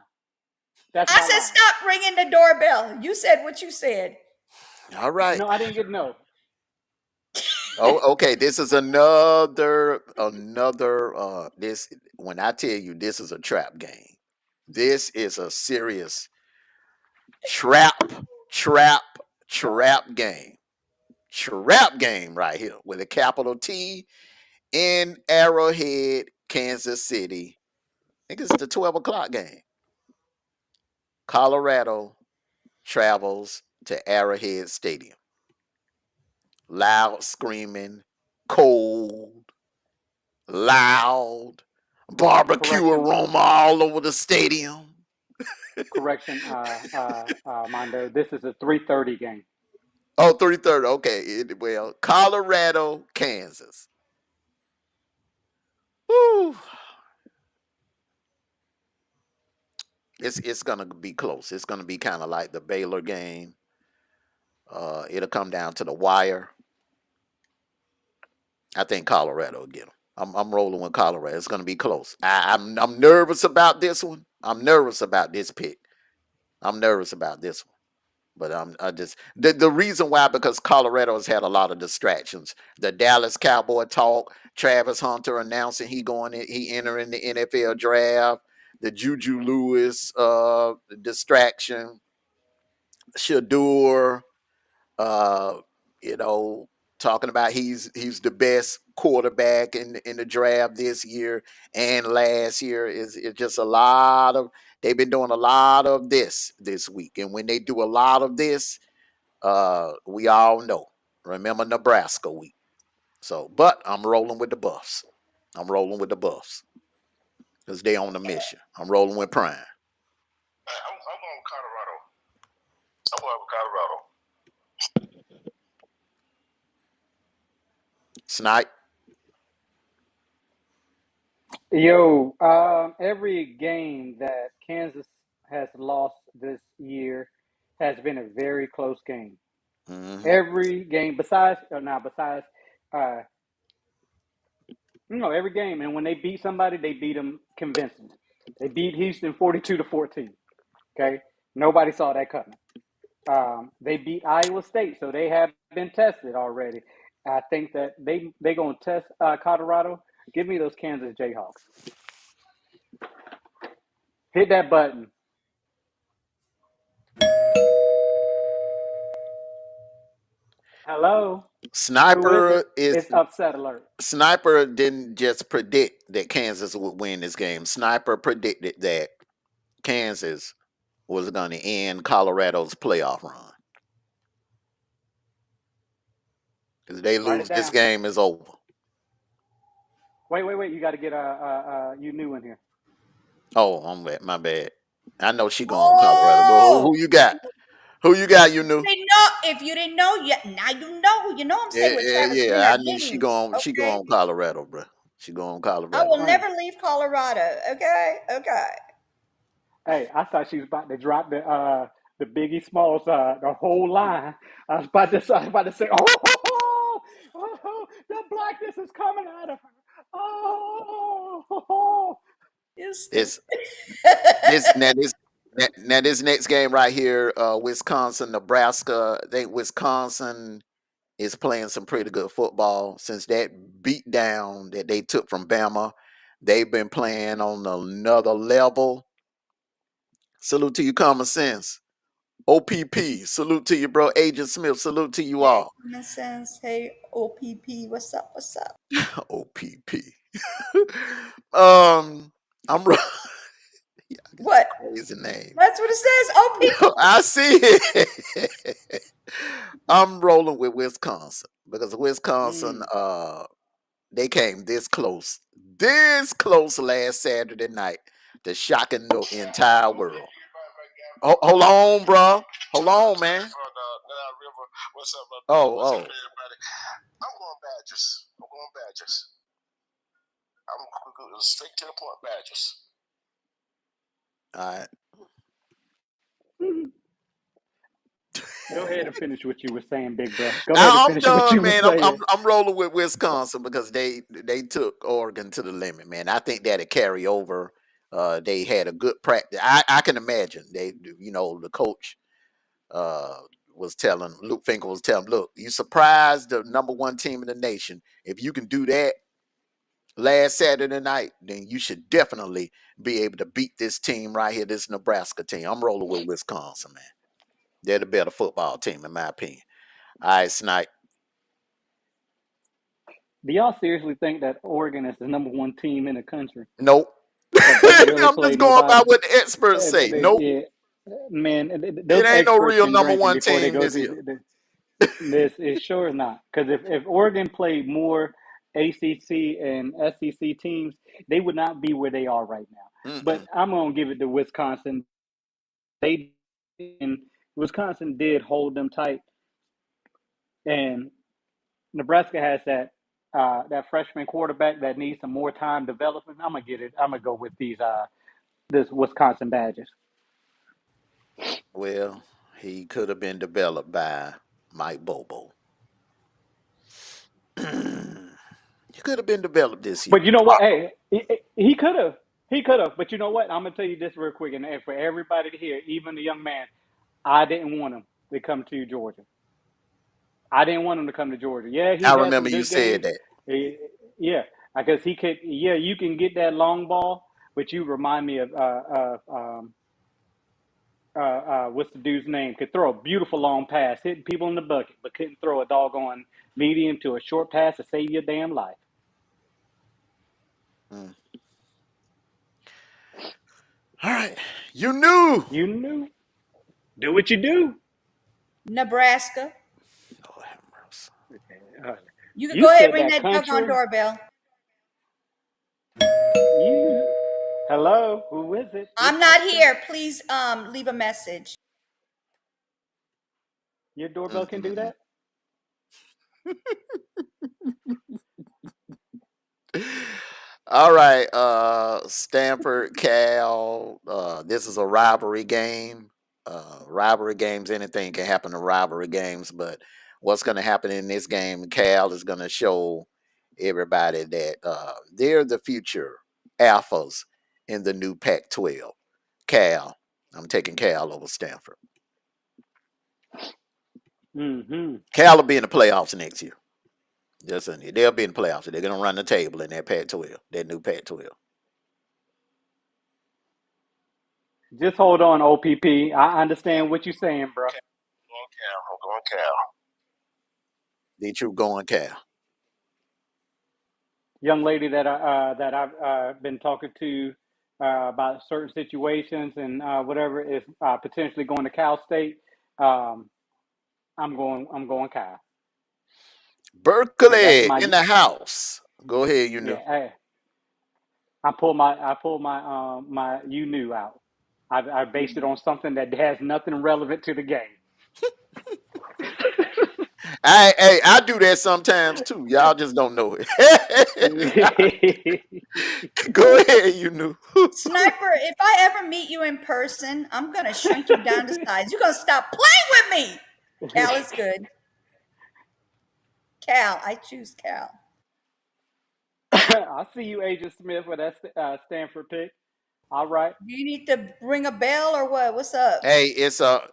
That's I my said line. stop ringing the doorbell. You said what you said. All right. No, I didn't get no. Oh, okay. This is another this when I tell you this is a trap game. This is a serious trap game. Trap game right here with a capital T in Arrowhead, Kansas City. I think it's the 12 o'clock game. Colorado travels to Arrowhead Stadium. Loud screaming, cold, loud, barbecue aroma all over the stadium. Correction, Mondo. This is a 3:30 game. Oh, 3:30. Okay. Well, Colorado, Kansas. Woo. It's gonna be close. It's gonna be kind of like the Baylor game. It'll come down to the wire. I think Colorado will get them. I'm rolling with Colorado. It's gonna be close. I'm nervous about this one. I'm nervous about this pick. I'm nervous about this one. But I just the reason why, because Colorado has had a lot of distractions. The Dallas Cowboy talk, Travis Hunter announcing he entering the NFL draft, the Juju Lewis distraction, Shadur, uh, you know, talking about he's the best quarterback in the draft this year and last year. Is just a lot of, they've been doing a lot of this week, and when they do a lot of this, we all know. Remember Nebraska week. So, but I'm rolling with the Buffs. I'm rolling with the Buffs because they on the mission. I'm rolling with Prime. I'm going with Colorado. I'm going with Colorado. Snipe. Yo, every game that Kansas has lost this year has been a very close game. Mm-hmm. Every game, besides, every game. And when they beat somebody, they beat them convincingly. They beat Houston 42-14. Okay, nobody saw that coming. They beat Iowa State, so they have been tested already. I think that they gonna test Colorado. Give me those Kansas Jayhawks. Hit that button. Hello. Who is Sniper it? is It's upset alert. Sniper didn't just predict that Kansas would win this game. Sniper predicted that Kansas was going to end Colorado's playoff run. Because they Write lose, it this down. game is over. Wait. You got to get you new in here. Oh, I'm bad. My bad. I know she going Colorado. But who you got? Who you got? You knew? If you didn't know yet, now you know. You know I'm staying with Travis. We Yeah. have I knew she meetings. going. She Okay. going Colorado, bro. She going I Colorado. will Right. never leave Colorado. Okay. Hey, I thought she was about to drop the Biggie Smalls the whole line. I was about to say, the blackness is coming out of her. You This stupid. this next game right here, Wisconsin, Nebraska. I think Wisconsin is playing some pretty good football since that beat down that they took from Bama. They've been playing on another level. Salute to you, common sense. OPP, salute to you, bro. Agent Smith, salute to you Hey, all. common sense. Hey, OPP. What's up? OPP. I'm What? crazy name. That's what it says. OPP. I see it. I'm rolling with Wisconsin because Wisconsin, they came this close last Saturday night to shocking the entire world. Hold on, bro. Hold on, man. What's up, brother? Oh. What's up, everybody? I'm going Badgers. I'm going straight to the point, Badgers. All right. Go ahead and finish what you were saying, big bro. Go ahead and I'm finish what you done, were man. saying. I'm rolling with Wisconsin because they took Oregon to the limit, man. I think that'll carry over. They had a good practice. I can imagine the coach was telling Luke Finkel was telling, look, you surprised the number one team in the nation. If you can do that last Saturday night, then you should definitely be able to beat this team right here, this Nebraska team. I'm rolling with Wisconsin, man. They're the better football team, in my opinion. All right, Snipe. Do y'all seriously think that Oregon is the number one team in the country? Nope. That they barely I'm play just going nobody? by what the experts say. Nope. Man, It those ain't no experts real can number drink, and one before they team go this year. through this, it sure is not. Because if Oregon played more ACC and SEC teams, they would not be where they are right now. Mm-mm. But I'm gonna give it to Wisconsin. Wisconsin did hold them tight and Nebraska has that freshman quarterback that needs some more time developing. I'm gonna get it. I'm gonna go with this Wisconsin Badgers. Well, he could have been developed by Mike Bobo. He could have been developed this year. But you know what? Hey, he could have. He could have. But you know what? I'm gonna tell you this real quick, and for everybody to hear, even the young man, I didn't want him to come to Georgia. I didn't want him to come to Georgia. Yeah, he's I had remember some you good said games. that. Yeah, because he could. Yeah, you can get that long ball, but you remind me of what's the dude's name? Could throw a beautiful long pass, hitting people in the bucket, but couldn't throw a doggone medium to a short pass to save your damn life. Mm. All right. You knew. You knew. Do what you do. Nebraska. Oh, have mercy. You can You go ahead said and ring that that doggone country. doorbell. Hello, who is it? I'm not here. Please leave a message. Your doorbell can do that? All right, Stanford, Cal. This is a rivalry game. Rivalry games, anything can happen in rivalry games, but what's going to happen in this game, Cal is going to show everybody that they're the future alphas in the new Pac-12. Cal, I'm taking Cal over Stanford. Mm-hmm. Cal will be in the playoffs next year. They'll be in the playoffs. They're going to run the table in that Pac-12, that new Pac-12. Just hold on, OPP. I understand what you're saying, bro. I'm going Cal. D-True going Cal. Young lady that I've been talking to about certain situations and whatever is potentially going to Cal State. I'm going Cal. Berkeley in the house. Go ahead, you know. Yeah, I pulled my my you knew out. I based it on something that has nothing relevant to the game. I do that sometimes too. Y'all just don't know it. Go ahead, you knew. Sniper, if I ever meet you in person, I'm gonna shrink you down to size. You're gonna stop playing with me. Cal is good. Cal, I choose Cal. I see you, Agent Smith, with that Stanford pick. All right. Do you need to ring a bell or what? What's up? Hey, it's no.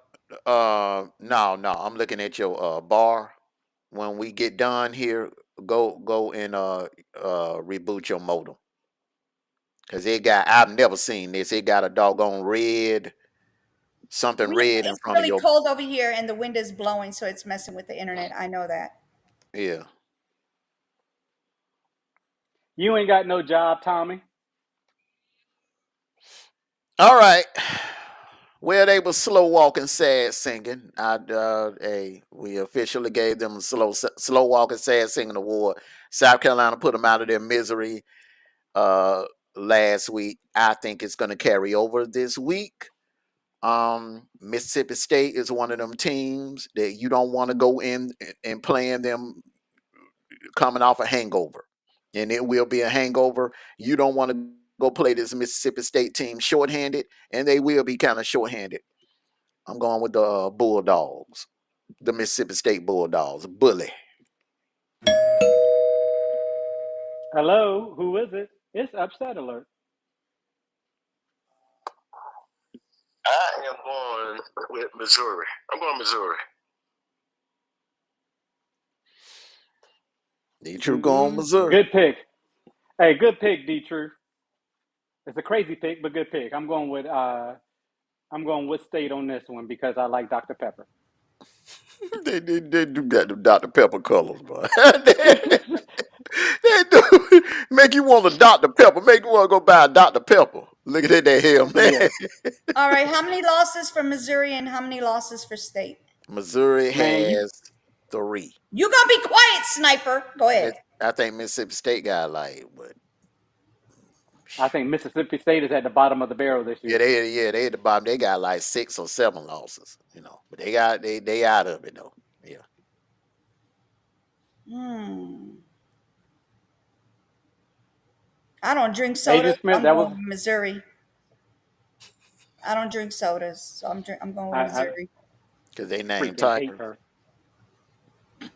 I'm looking at your bar. When we get done here, go and reboot your modem. Cause I've never seen this. It got a doggone something red in It's front of really your. cold over here and the wind is blowing, so it's messing with the internet. I know that. Yeah. You ain't got no job, Tommy. All right. Well, they were slow walking, sad singing. We officially gave them a slow walking, sad singing award. South Carolina put them out of their misery last week. I think it's going to carry over this week. Mississippi State is one of them teams that you don't want to go in and playing them coming off a hangover, and it will be a hangover. You don't want to go play this Mississippi State team shorthanded, and they will be kind of shorthanded. I'm going with the Bulldogs, the Mississippi State Bulldogs. Bully. Hello, who is it? It's upset alert. I am going with Missouri. I'm going Missouri. D-True going Missouri. Good pick. Hey, good pick, D-True. It's a crazy pick, but good pick. I'm going with State on this one because I like Dr. Pepper. they do got the Dr. Pepper colors, bro. They do make you want a Dr. Pepper. Make you want to go buy a Dr. Pepper. Look at that hell, man. Yeah. All right, how many losses for Missouri and how many losses for State? Missouri has 3. You gonna be quiet, Sniper. Go ahead. I think Mississippi State got like what? I think Mississippi State is at the bottom of the barrel this year. They at the bottom. They got like 6 or 7 losses, but they out of it though. Yeah. I don't drink Agent sodas. So Smith, I'm that was going with Missouri. I don't drink sodas, so I'm going with I Missouri. Because they named freaking hate Tigers. her.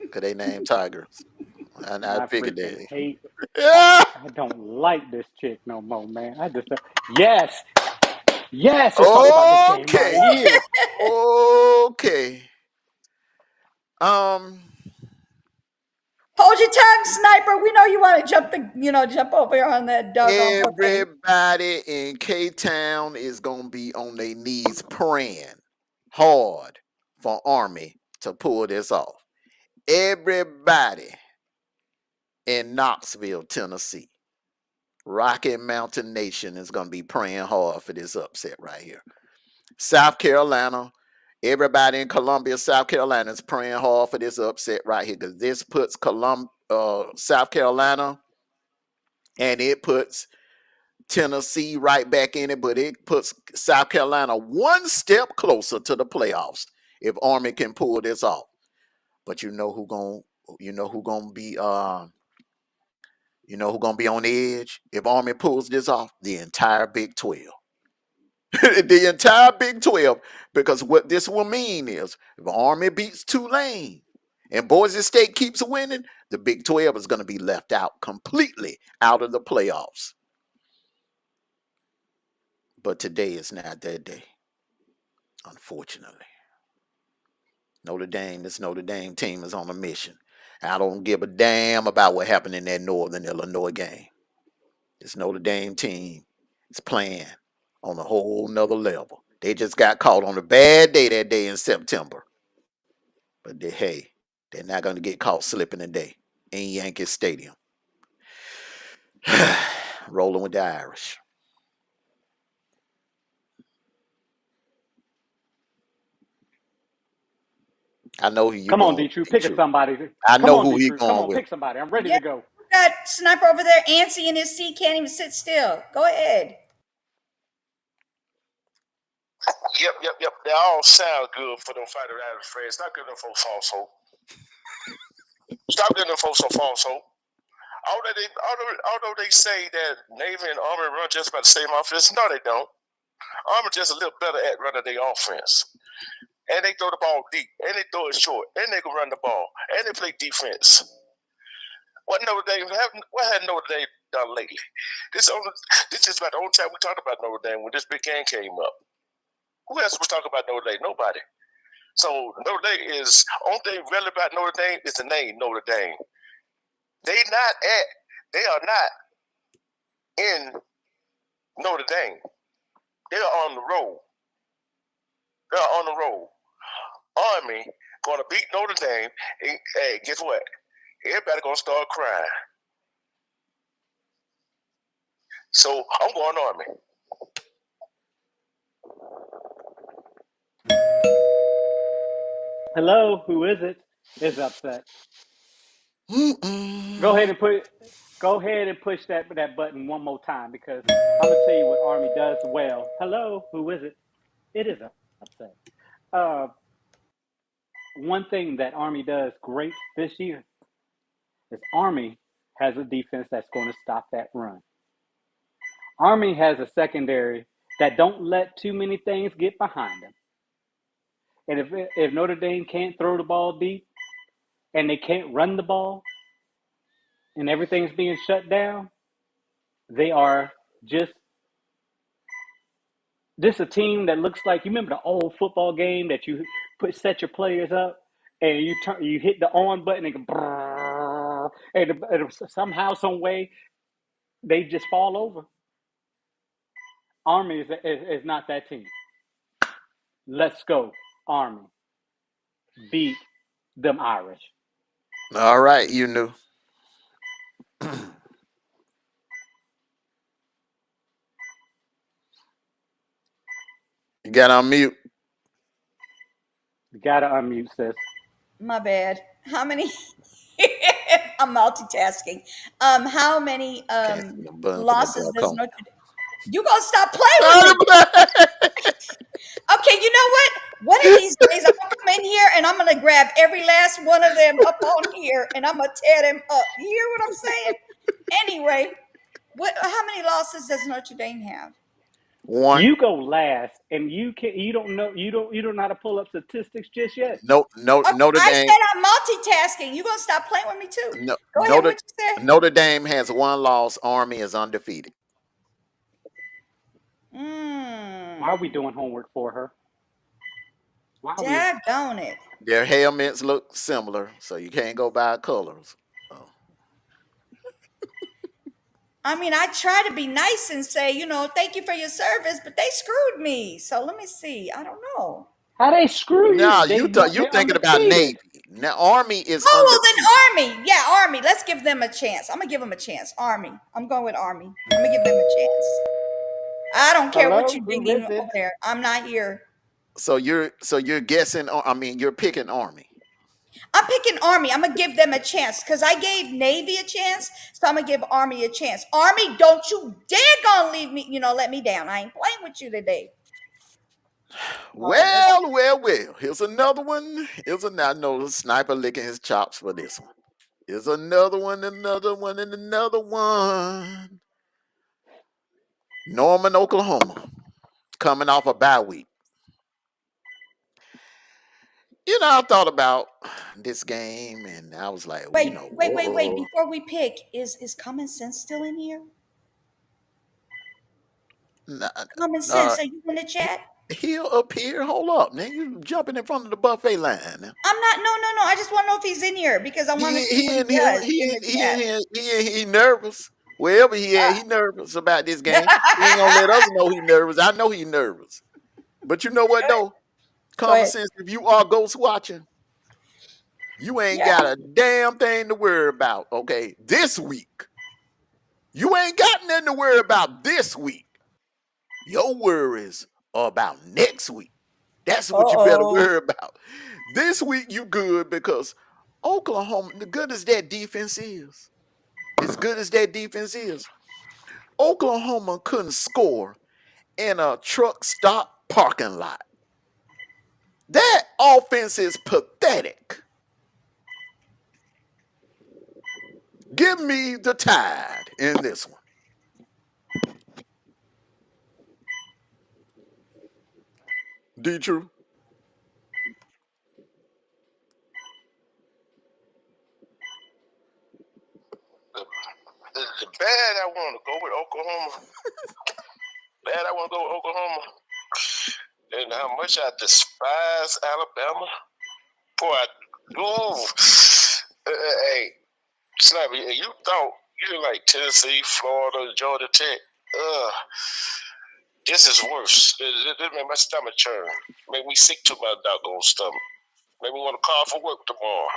Because they named Tigers. And I I figured freaking that. hate. Yeah. I don't like this chick no more, man. I just yes, yes. Let's talk about this game right Okay. here. Okay. Um. Hold your tongue, sniper. We know you want to jump over here on that doggone cocaine. Everybody in K Town is gonna be on their knees praying hard for Army to pull this off. Everybody in Knoxville, Tennessee, Rocky Mountain Nation is gonna be praying hard for this upset right here. South Carolina, everybody in Columbia, South Carolina is praying hard for this upset right here because this puts South Carolina and it puts Tennessee right back in it, but it puts South Carolina one step closer to the playoffs if Army can pull this off. But you know who gonna be on the edge if Army pulls this off? The entire Big 12. The entire Big 12, because what this will mean is if Army beats Tulane and Boise State keeps winning, the Big 12 is going to be left out completely out of the playoffs. But today is not that day, unfortunately. This Notre Dame team is on a mission. I don't give a damn about what happened in that Northern Illinois game. This Notre Dame team is playing on a whole nother level. They just got caught on a bad day that day in September. But they're not going to get caught slipping today in Yankee Stadium. Rolling with the Irish. I know who you Come on, going D-True. with. Pick somebody. I Come know on, who he D-True. Come going on, with. pick somebody. I'm ready Yeah. to go. Got sniper over there, antsy in his seat, can't even sit still. Go ahead. Yep. They all sound good for them fighter Irish friends. Stop giving them folks false hope. Stop giving them folks some false hope. Although they say that Navy and Army run just about the same offense, no, they don't. Army just a little better at running their offense. And they throw the ball deep, and they throw it short, and they can run the ball, and they play defense. What had Notre Dame done lately? This is about the only time we talked about Notre Dame when this big game came up. Who else was talking about Notre Dame? Nobody. So Notre Dame is only thing relevant about Notre Dame is the name Notre Dame. They are not in Notre Dame. They are on the road. They are on the road. Army gonna beat Notre Dame. And, hey, guess what? Everybody gonna start crying. So I'm going Army. Hello, who is it? Is upset. Go ahead and push that button one more time because I'm gonna tell you what Army does well. Hello, who is it? It is upset. One thing that Army does great this year is Army has a defense that's going to stop that run. Army has a secondary that don't let too many things get behind them. And if Notre Dame can't throw the ball deep and they can't run the ball and everything's being shut down, they are just a team that looks like, you remember the old football game that you set your players up and you hit the on button and go, and somehow, some way, they just fall over. Army is not that team. Let's go, Army. Beat them Irish. All right, you knew. You got on mute. You gotta unmute, sis. My bad. How many? I'm multitasking. How many losses does Notre Dame? You gonna stop playing with me? Okay, you know what? One of these days I'm gonna come in here and I'm gonna grab every last one of them up on here, and I'm gonna tear them up. You hear what I'm saying? Anyway, how many losses does Notre Dame have? One. You go last, and you don't know how to pull up statistics just yet. Oh, Notre I Dame. said I'm multitasking. You gonna stop playing with me too? No, Go ahead. What you say? Notre Dame has one loss. Army is undefeated. Why are we doing homework for her? Why are we? Daggone it. Their helmets look similar, so you can't go by colors. Oh. I mean, I try to be nice and say, thank you for your service, but they screwed me. So let me see. I don't know. How they screw Now you? you They're thinking about undefeated. Navy. Now Army is Oh, undefeated. well, then Army. Yeah, Army. Let's give them a chance. I'm going to give them a chance. Army. I'm going with Army. I'm going to give them a chance. I don't care what Hello, you're who digging is over it? there. I'm not here. So you're guessing. I mean, you're picking Army. I'm picking Army. I'm going to give them a chance because I gave Navy a chance. So I'm going to give Army a chance. Army, don't you dare gonna leave me, let me down. I ain't playing with you today. All right, Well. Here's another one. I know the sniper licking his chops for this one. Here's another one. Norman, Oklahoma, coming off a bye week. I thought about this game, and I was like, wait. whoa. Before we pick, is Common Sense still in here? Common Sense, are you in the chat? He'll appear. Hold up, man. You jumping in front of the buffet line now. I'm not. No. I just want to know if he's in here because I want to see He what he in here. does in the chat. He nervous. Wherever he at, he nervous about this game. He ain't gonna let us know he nervous. I know he nervous. But you know what though? Common sense. If you are ghost watching, you ain't got a damn thing to worry about. Okay, this week, you ain't got nothing to worry about this week. Your worries are about next week. That's what you better worry about. This week you good because Oklahoma, the good as that defense is, Oklahoma couldn't score in a truck stop parking lot. That offense is pathetic. Give me the Tide in this one. D-True? The bad I want to go with Oklahoma. And how much I despise Alabama. Boy, hey, Sniper, you thought you like Tennessee, Florida, Georgia Tech. This is worse. This made my stomach churn. Made me sick to my doggone stomach. Made me want to call for work tomorrow.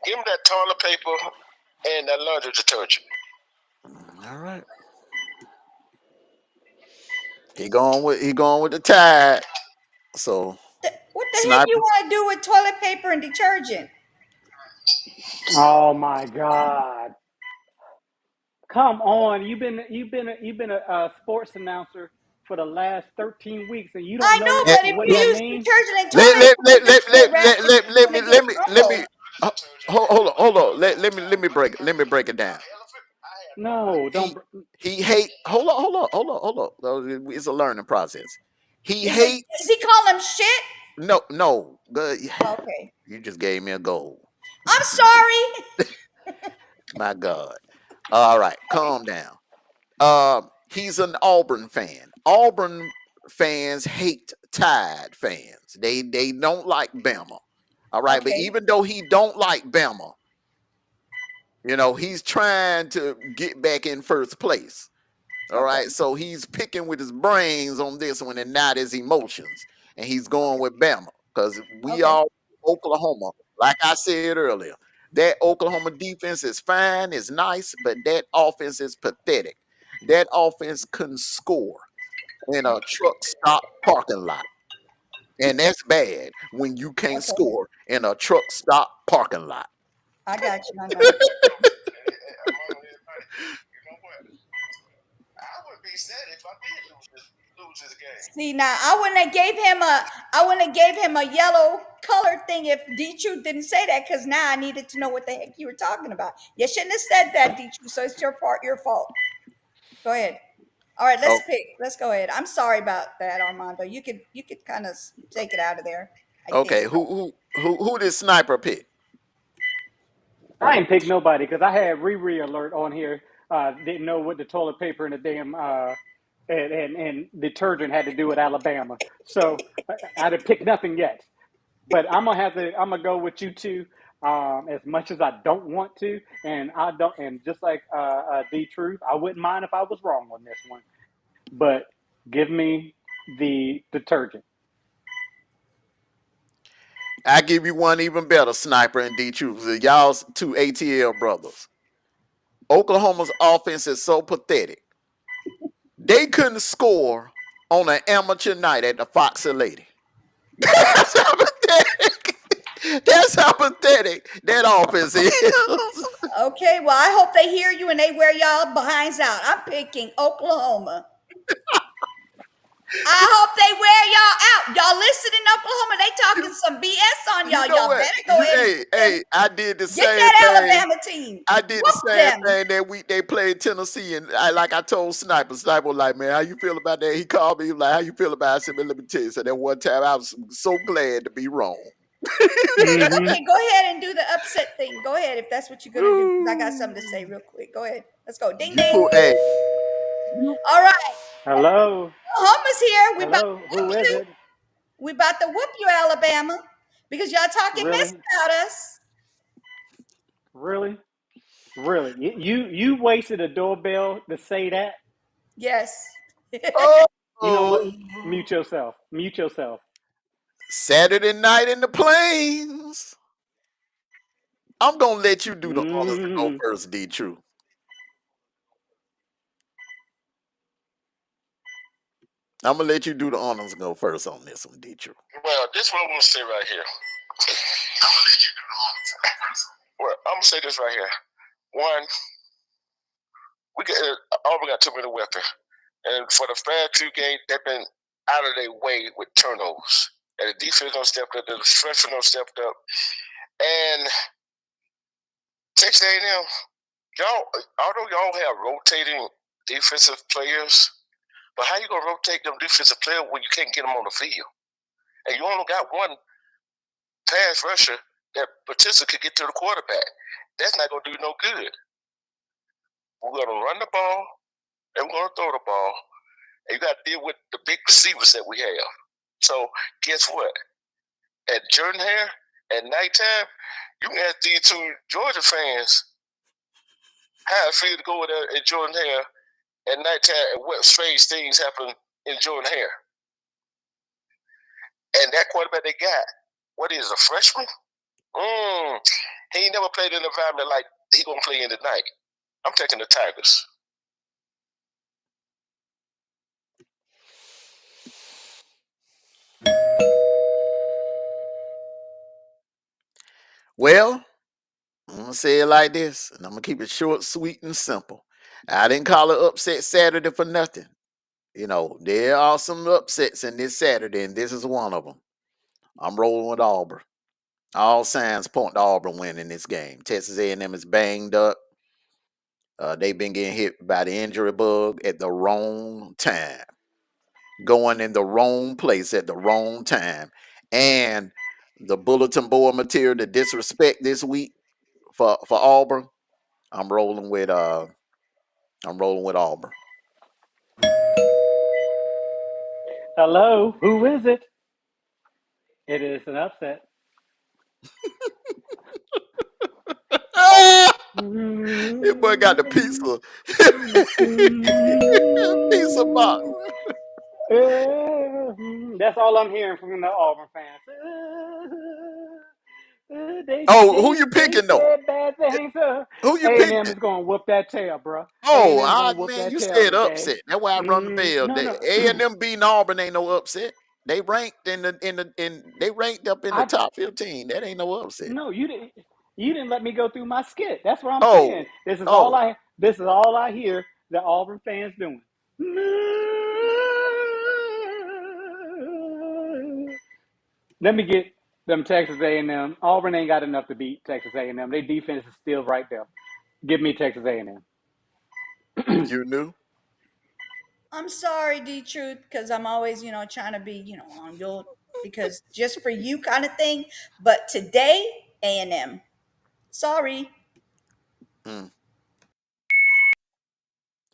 Give him that toilet paper and that laundry detergent. All right. He going with the Tide. So what the heck you want to do with toilet paper and detergent? Oh my God! Come on, you've been a sports announcer for the last 13 weeks, and you don't know but if what you that use means. detergent and toilet let me hold on. Let me break it down. No, don't. He hate. Hold on. It's a learning process. He hate. Does he call him shit? No. Okay. You just gave me a goal. I'm sorry. My God. All right, calm down. He's an Auburn fan. Auburn fans hate Tide fans. They don't like Bama. All right, but even though he don't like Bama, he's trying to get back in first place. All right, so he's picking with his brains on this one and not his emotions, and he's going with Bama because we all Oklahoma. Like I said earlier, that Oklahoma defense is fine, is nice, but that offense is pathetic. That offense couldn't score in a truck stop parking lot, and that's bad when you can't score in a truck stop parking lot. I got you. You know what? be sad if I did lose this game. See, now I wouldn't have gave him a yellow color thing if D Truth didn't say that, because now I needed to know what the heck you were talking about. You shouldn't have said that, D Truth. So it's your fault. Go ahead. All right, let's Oh, pick. Let's go ahead. I'm sorry about that, Armando. You could kind of take it out of there, I think. okay. Who did Sniper pick? I ain't pick nobody because I had Riri alert on here. Didn't know what the toilet paper and the damn and detergent had to do with Alabama. So I didn't pick nothing yet. But I'm gonna go with you two. As much as I don't want to, and I don't, and just like D Truth, I wouldn't mind if I was wrong on this one. But give me the detergent. I give you one even better, Sniper and D Truth. Y'all's two ATL brothers. Oklahoma's offense is so pathetic. They couldn't score on an amateur night at the Foxy Lady. That's how pathetic. That's how pathetic that offense is. Okay, well, I hope they hear you and they wear y'all behinds out. I'm picking Oklahoma. I hope they wear y'all out. Y'all listen in Oklahoma. They talking some BS on You y'all. know Y'all what? better go ahead and I did the get same that thing. Alabama team. I did the Whoop same them. thing that week they played Tennessee, and I told Sniper was like, man, how you feel about that? He called me, he was like, how you feel about it? I said, man, let me tell you. So that one time I was so glad to be wrong. Mm-hmm. Okay, go ahead and do the upset thing. Go ahead if that's what you're gonna do. 'Cause I got something to say real quick. Go ahead. Let's go. Ding ding. Hey, All right. Hello, Oklahoma's here. We about to hello. whoop Who is you. it? We about to whoop you, Alabama, because y'all talking mess Really, about us. really, really? You wasted a doorbell to say that? Yes. You know what? oh, Mute yourself. Mute yourself. Saturday night in the plains. I'm gonna let you do the honors to go Mm. first, D True. I'm gonna let you do the honors and go first on this one, D True. Well, this is what I'm gonna say right here. I'm gonna let you do the honors. Well, I'm gonna say this right here. One, Auburn got too many weapons, and for the past two games, they've been out of their way with turnovers. And the defense don't step up, the freshman don't step up, and Texas A&M, although y'all have rotating defensive players, but how you gonna rotate them defensive players when you can't get them on the field? And you only got one pass rusher that potentially could get to the quarterback. That's not gonna do no good. We're gonna run the ball and we're gonna throw the ball. And you got to deal with the big receivers that we have. So guess what? At Jordan Hare at nighttime, you can ask these two Georgia fans how it feels to go there at Jordan Hare at nighttime and what strange things happen in Jordan Hare. And that quarterback they got, what is a freshman? He ain't never played in an environment like he gonna play in tonight. I'm taking the Tigers. Well, I'm gonna say it like this, and I'm gonna keep it short, sweet, and simple. I didn't call it upset Saturday for nothing. You know, there are some upsets in this Saturday, and this is one of them. I'm rolling with Auburn. All signs point to Auburn winning this game. Texas A&M is banged up. They've been getting hit by the injury bug at the wrong time, going in the wrong place at the wrong time, and the bulletin board material, the disrespect this week for Auburn. I'm rolling with Auburn. Hello, who is it? It is an upset. This boy got the pizza. Pizza box. That's all I'm hearing from the Auburn fans. Oh, who you They picking though? said bad things. Who you A&M picking? is gonna whoop that tail, bro. Oh, A&M gonna whoop man, that you tail said today. upset. That's why I run the bell. No, no. A&M beating Auburn ain't no upset. They ranked they ranked up in the I top 15. That ain't no upset. no, you didn't. You didn't let me go through my skit. That's what I'm Oh, saying. This is all oh, I. This is all I hear the Auburn fans doing. Let me get them Texas A&M. Auburn ain't got enough to beat Texas A&M. Their defense is still right there. Give me Texas A&M. You knew? I'm sorry, D Truth, because I'm always, trying to be, on your, because just for you kind of thing. But today, A&M. Sorry. Mm.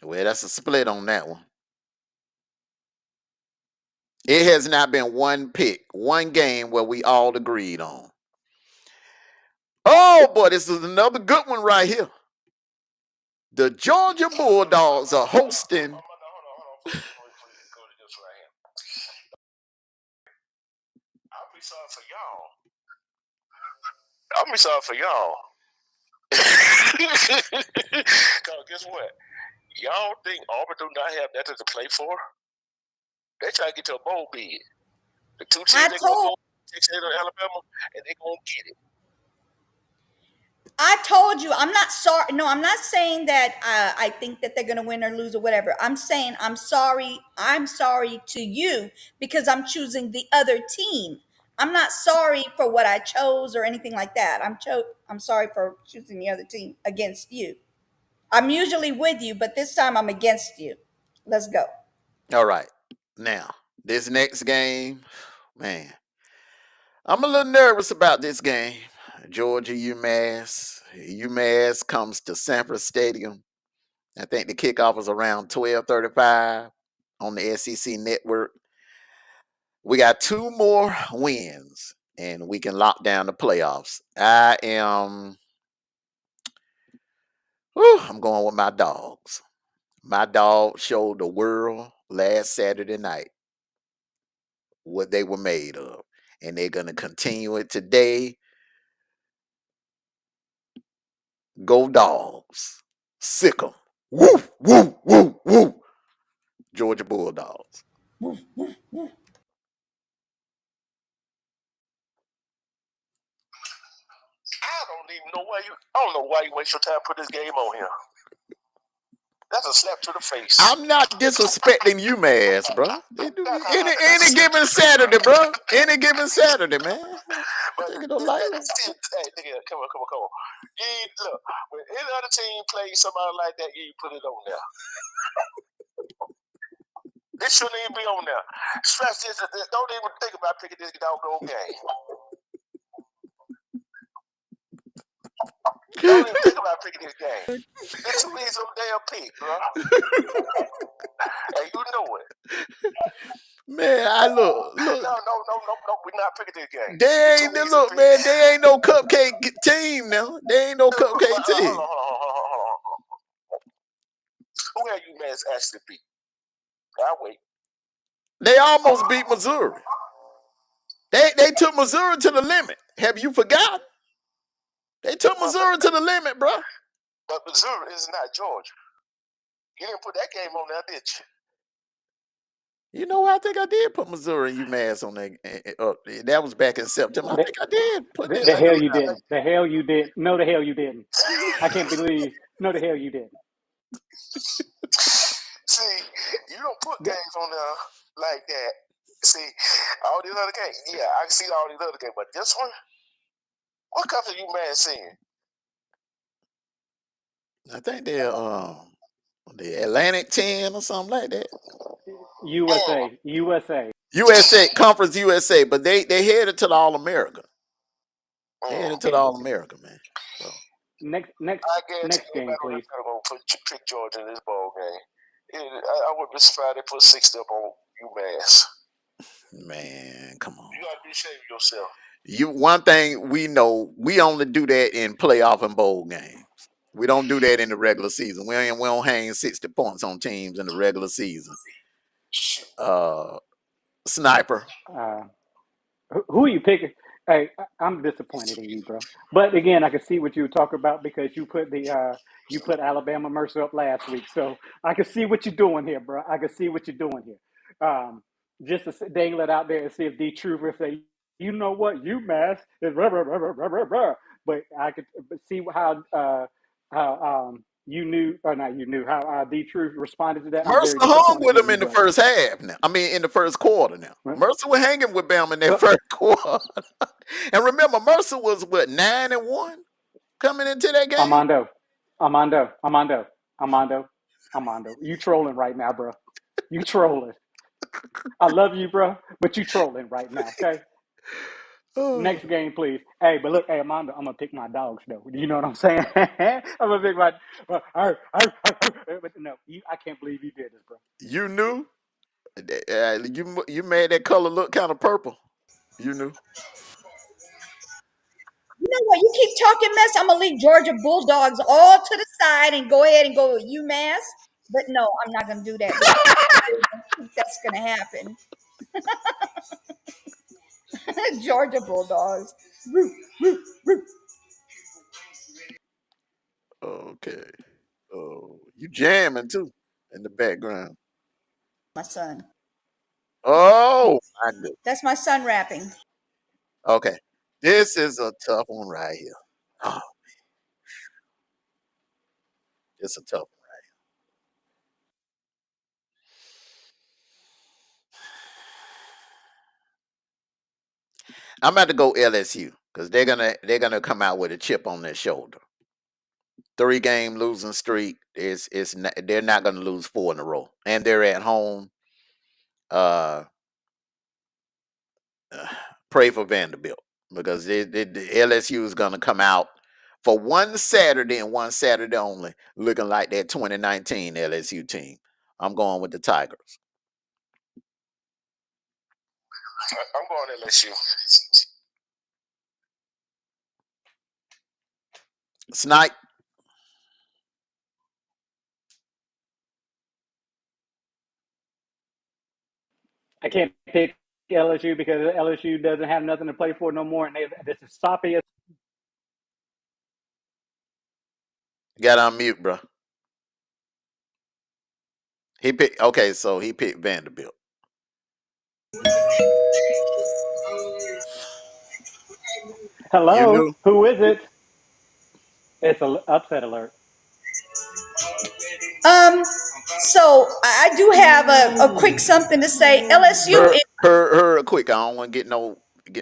Well, that's a split on that one. It has not been one pick, one game where we all agreed on. Oh boy, this is another good one right here. The Georgia Bulldogs are hosting. Hold on. Before you go to this right here. I'll be sorry for y'all. Cause guess what? Y'all think Auburn do not have nothing to play for? They try to get to a bowl bid. The two teams they gonna go, Texas and Alabama, and they gonna get it. I told you, I'm not sorry. No, I'm not saying that I think that they're going to win or lose or whatever. I'm saying I'm sorry. I'm sorry to you because I'm choosing the other team. I'm not sorry for what I chose or anything like that. I'm sorry for choosing the other team against you. I'm usually with you, but this time I'm against you. Let's go. All right. Now, this next game, man, I'm a little nervous about this game. Georgia, UMass. UMass comes to Sanford Stadium. I think the kickoff was around 12:35 on the SEC network. We got 2 more wins and we can lock down the playoffs. I'm going with my dogs. My dogs showed the world last Saturday night what they were made of. And they're going to continue it today. Go Dogs. Sick 'em. Woo, woo, woo, woo. Georgia Bulldogs. I don't know why you waste your time to put this game on here. That's a slap to the face. I'm not disrespecting UMass, bro. Any given Saturday, bro. Any given Saturday, man. Take it lightly. Hey, nigga, come on. Look, when any other team plays somebody like that, you put it on there. This shouldn't even be on there. Stress this. Don't even think about picking this doggone game. Don't even think about picking this game. This should be some damn pick, bro. And you know it. Man, look. No. We're not picking this game. They ain't no cupcake team now. They ain't no cupcake team. Hold on. Who have UMass actually beat? I'll wait. They almost beat Missouri. They took Missouri to the limit. Have you forgotten? They took Missouri to the limit, bro. But Missouri is not Georgia. You didn't put that game on there, did you? You know, I think I did put Missouri and UMass on that. That was back in September. I think I did put the hell you didn't. The hell you did. No, the hell you didn't. I can't believe. No, the hell you didn't. See, you don't put games on there like that. See, all these other games. Yeah, I can see all these other games, but this one, what country UMass in? I think they're the Atlantic 10 or something like that. USA Conference USA, but they headed to the All America. They headed to the All America, man. So. Next game, please. I'm gonna pick Georgia in this ball game. I would be surprised they put 60 up on UMass. Man, come on. You gotta be ashamed of yourself. One thing we know, we only do that in playoff and bowl games. We don't do that in the regular season. We don't hang 60 points on teams in the regular season. Sniper. Who are you picking? Hey, I'm disappointed in you, bro. But again, I can see what you were talking about because you put Alabama Mercer up last week, so I can see what you're doing here, bro. I can see what you're doing here. Just to dangle it out there and see if D Truth will say, you know what, UMass is rah, rah, rah, rah, rah, rah, rah. But I could see how You knew, or not you knew, how D Truth responded to that. I'm Mercer very hung disappointed with with him you, in the bro. first half. Now, I mean, in the first quarter. Now, Well, Mercer was hanging with Bama in that well, first quarter. And remember, Mercer was what 9-1 coming into that game. Armando. You trolling right now, bro. You trolling. I love you, bro, but you trolling right now, okay? Oh, Next game, please. Hey, but look, hey, Armando, I'm gonna pick my dogs though. You know what I'm saying? I'm gonna pick my. But no, I can't believe you did this, bro. you knew. You made that color look kind of purple. You knew. You know what? You keep talking mess. I'm gonna leave Georgia Bulldogs all to the side and go ahead and go with UMass. But no, I'm not gonna do that because I don't think that's gonna happen. Georgia Bulldogs. Woo, woo, woo. Okay. Oh, you jamming too in the background. My son. Oh my goodness. That's my son rapping. Okay. This is a tough one right here. Oh, it's a tough one. I'm about to go LSU because they're gonna come out with a chip on their shoulder. 3-game losing streak is not, they're not gonna lose 4 in a row, and they're at home. Uh, Pray for Vanderbilt because the LSU is gonna come out for one Saturday and one Saturday only, looking like that 2019 LSU team. I'm going with the Tigers. I'm going to LSU. Snipe. I can't pick LSU because LSU doesn't have nothing to play for no more, and this is soppy as. Got on mute, bro. He picked. Okay, so he picked Vanderbilt. You Hello, knew. who is it? It's an upset alert. Um, so I do have a quick something to say. LSU Her, is, her, quick. I don't want to get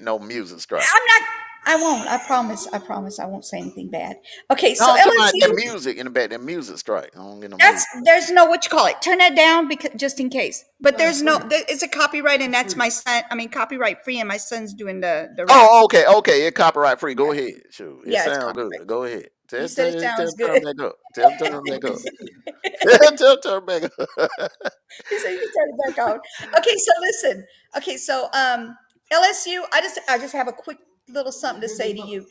no music strike. I'm not, I won't. I promise I won't say anything bad. Okay, No, so I'm talking about that LSU, music in the back. That music strike. I don't get no that's music. there's no what you call it. Turn that down because just in case. But there's no it's a copyright and that's my son. I mean copyright free and my son's doing the rap. Oh, okay. It's copyright free. Go ahead. Sure. It Yeah, it's sounds copyright. good. Go ahead. He Tell, said it tell, tell, sounds turn good. back up. Turn back up. Turn back up. He said you can turn it back on. Okay, so listen. Okay, so LSU, I just have a quick little something to say to you.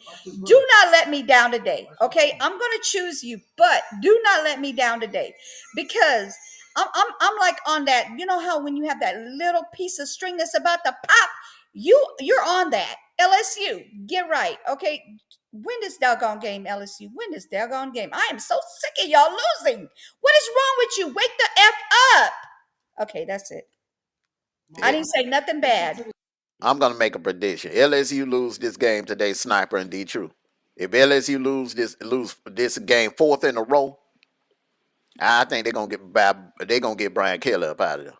Do not let me down today. Okay, I'm gonna choose you, but do not let me down today because I'm like on that. You know how when you have that little piece of string that's about to pop, you're on that. LSU, get right. Okay, win this doggone game, LSU. Win this doggone game. I am so sick of y'all losing. What is wrong with you? Wake the F up. Okay, that's it. I didn't say nothing bad. I'm gonna make a prediction. LSU lose this game today. Sniper and D True. If LSU lose this game 4th in a row, I think they're gonna get Brian Kelly up out of there.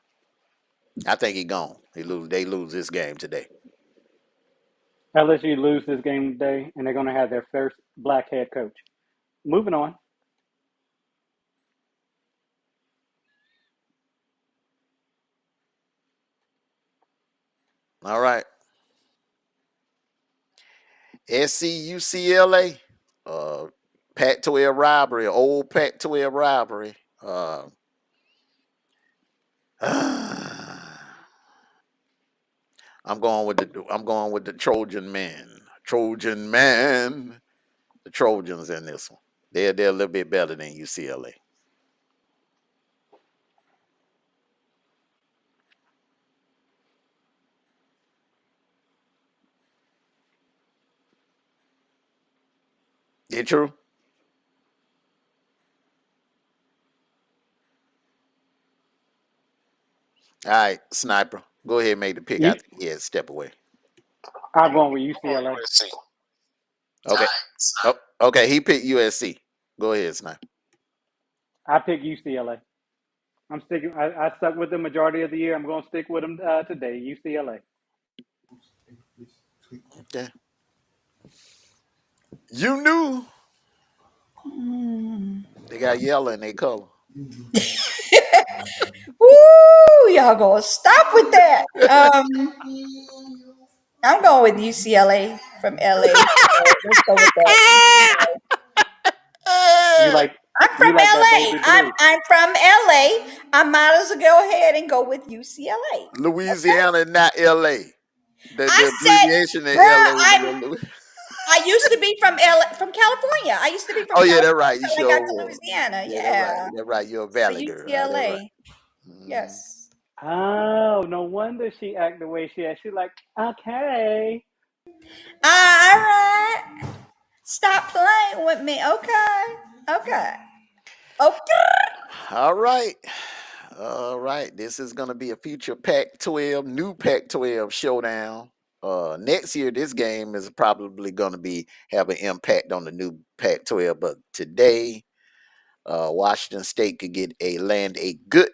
I think he gone. They lose this game today. LSU lose this game today, and they're going to have their first black head coach. Moving on. All right. SCUCLA, Pac-12 rivalry, old Pac-12 rivalry. I'm going with the Trojan man. Trojan man. The Trojans in this one. They're a little bit better than UCLA. You true? All right, Sniper. Go ahead and make the pick. I You, think he had to step away. I'm going with I'm going UCLA. USC. Okay. Oh, okay, he picked USC. Go ahead, Sniper. I pick UCLA. I'm sticking. I stuck with them majority of the year. I'm going to stick with them today. UCLA. Okay. You knew they got yellow in their color. Woo, y'all gonna stop with that. I'm going with UCLA from LA. So let's go with that. You like I'm you from like that LA. baby blue. I'm from LA. I might as well go ahead and go with UCLA. Louisiana, not LA. The I said, abbreviation in bruh, LA. I used to be from LA, from California. I used to be from Oh yeah, that's California right. You until I got sure to was. Louisiana. Yeah, that's right. Yeah. That's right. You're a So valley girl. That's right. UCLA. Mhm. Yes. Oh, no wonder she act the way she act. She like, okay. All right. Stop playing with me. Okay. Okay. Okay. All right. All right. This is gonna be a future Pac-12, new Pac-12 showdown. Next year, this game is probably gonna be have an impact on the new Pac-12. But today, Washington State could land a good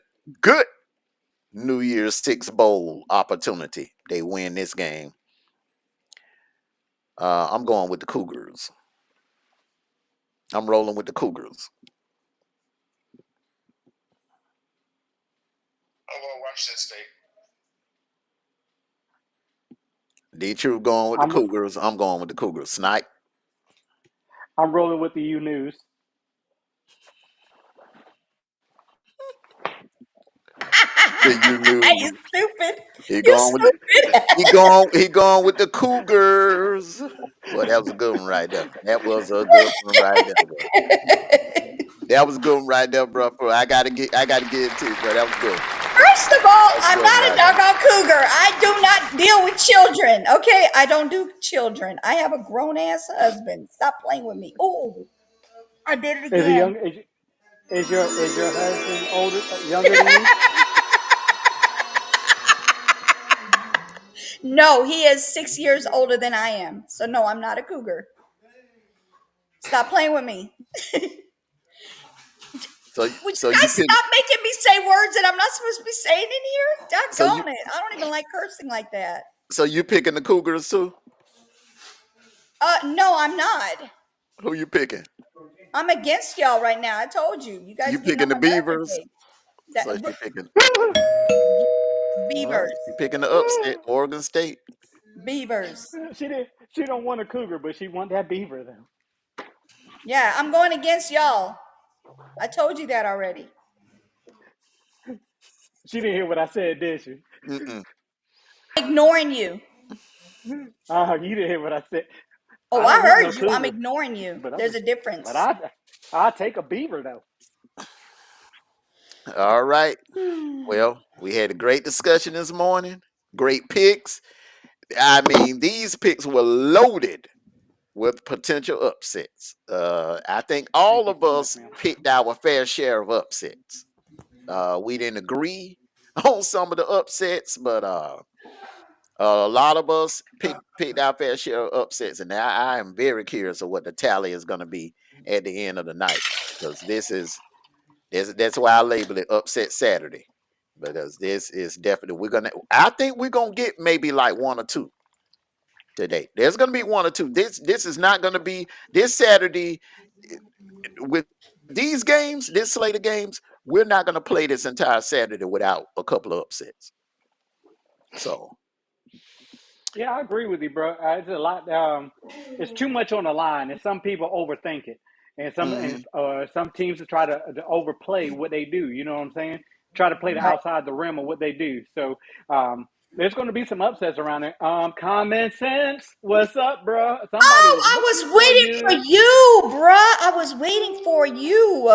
New Year's Six bowl opportunity. They win this game. I'm going with the Cougars. I'm rolling with the Cougars. I'm going to watch that state. D-True going with the I'm Cougars. I'm going with the Cougars. Snipe. I'm rolling with the U News. The you You knew stupid. he You going with stupid. he going with the Cougars. Well, that was a good one right there. That was a good one right there, bro. That was a good one right there, bro. I gotta give it to you, bro. That was good. First of all, That's I'm good not a right there. doggone cougar. I do not deal with children. Okay, I don't do children. I have a grown ass husband. Stop playing with me. Oh, I did it Is he again. young? Is your husband older, younger than you? No, he is 6 years older than I am. So no, I'm not a cougar. Stop playing with me. So Would so you you guys pick stop making me say words that I'm not supposed to be saying in here? so you Doggone it. I don't even like cursing like that. so you picking the Cougars too? No, I'm not. Who you picking? I'm against y'all right now. I told you. You guys You getting on picking the my nerve Beavers? today. So That she picking all right. beavers. You picking the upset, Oregon State. Beavers. She don't want a cougar, but she want that beaver though. Yeah, I'm going against y'all. I told you that already. She didn't hear what I said, did she? Mm-mm. Ignoring you. You didn't hear what I said. Oh, I I don't want no heard you. I'm cougar, ignoring you. but There's a but difference. I take a beaver though. All right. Well, we had a great discussion this morning. Great picks. I mean, these picks were loaded with potential upsets. I think Thank all you of so much, us ma'am. picked our fair share of upsets. We didn't agree on some of the upsets, but a lot of us picked our fair share of upsets, and now I am very curious of what the tally is going to be at the end of the night, because that's why I label it Upset Saturday, because this is definitely I think we're gonna get maybe like one or two today. There's gonna be one or two. This is not gonna be this Saturday with these games, this slate of games. We're not gonna play this entire Saturday without a couple of upsets. So Yeah, I agree with you, bro. It's a lot. It's too much on the line, and some people overthink it, and mhm. some teams try to overplay what they do. You know what I'm saying? Try to play the Right. outside the rim of what they do. So there's going to be some upsets around it. Common sense. What's up, bro? Somebody Oh, was I looking was for waiting for you. you, bruh. I was waiting for you.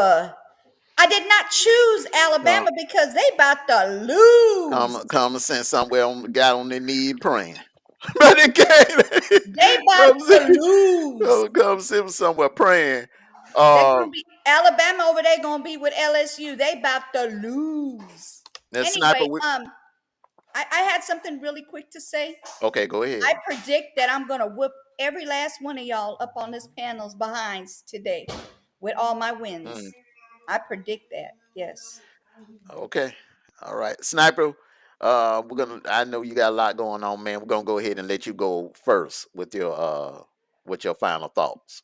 I did not choose Com- Alabama because they about to lose. common sense somewhere got on their knee praying. But it came. They about to lose. Common sense somewhere praying. They're gonna be Alabama over there gonna be with LSU. They about to lose. That sniper. Anyway, I had something really quick to say. Okay, go ahead. I predict that I'm gonna whoop every last one of y'all up on this panel's behinds today with all my wins. Mm. I predict that. Yes. Okay. All right. Sniper, I know you got a lot going on, man. We're gonna go ahead and let you go first with your final thoughts.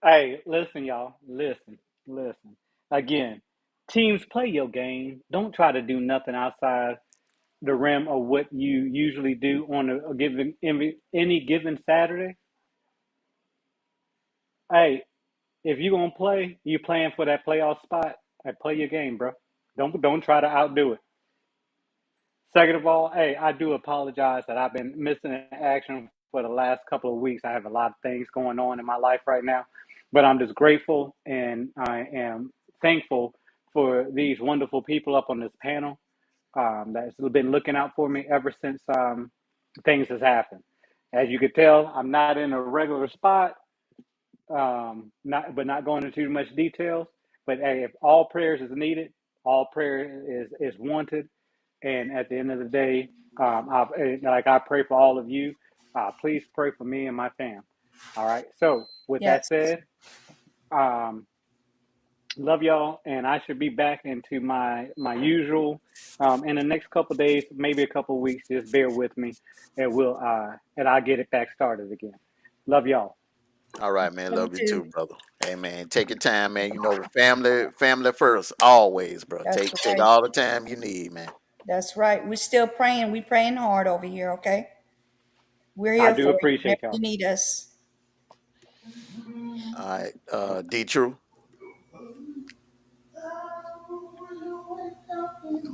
Hey, listen, y'all. Listen. Again, teams play your game. Don't try to do nothing outside the rim of what you usually do on a given any given Saturday. Hey, if you're gonna play, you playing for that playoff spot. Hey, play your game, bro. Don't try to outdo it. Second of all, hey, I do apologize that I've been missing in action for the last couple of weeks. I have a lot of things going on in my life right now, but I'm just grateful and I am thankful for these wonderful people up on this panel that's been looking out for me ever since things has happened. As you could tell, I'm not in a regular spot, not going into too much details. But hey, if all prayers is needed, all prayer is wanted, and at the end of the day, I pray for all of you. Please pray for me and my fam. All right. So with that Yes. said, um, love y'all, and I should be back into my usual in the next couple of days, maybe a couple of weeks. Just bear with me, and I'll get it back started again. Love y'all. All right, man. Love you Love you too. too, brother. Hey, man. Take your time, man. You know, family first, always, bro. That's Take right. all the time you need, man. That's right. We're still praying. We're praying hard over here, okay? We're I here do for you whenever appreciate you y'all. need us. All right. D True.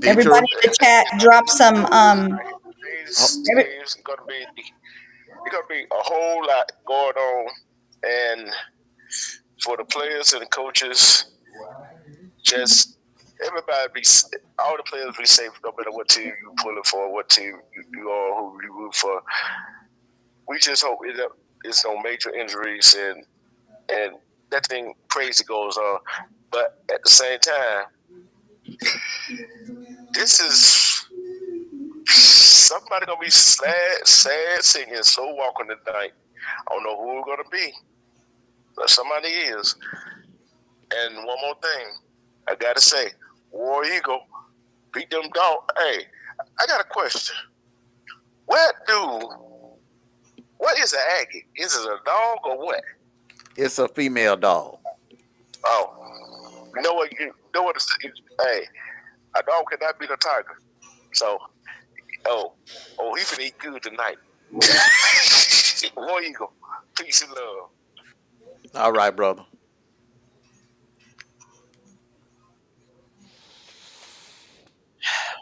D Everybody True. in the chat, drop some Oh, every, Today's gonna be a whole lot going on, and for the players and the coaches, just everybody all the players be safe no matter what team you pulling for, what team you are, who you root for. We just hope it's no major injuries and that thing crazy goes on. But at the same time, this is somebody gonna be sad singing, slow walking tonight. I don't know who it's gonna be, but somebody is. And one more thing, I gotta say, War Eagle beat them dog. Hey, I got a question. What is an Aggie? Is it a dog or what? it's a female dog. Oh, you know what? Hey, a dog cannot beat a tiger. So, he finna eat good tonight. War Eagle, peace and love. All right, brother.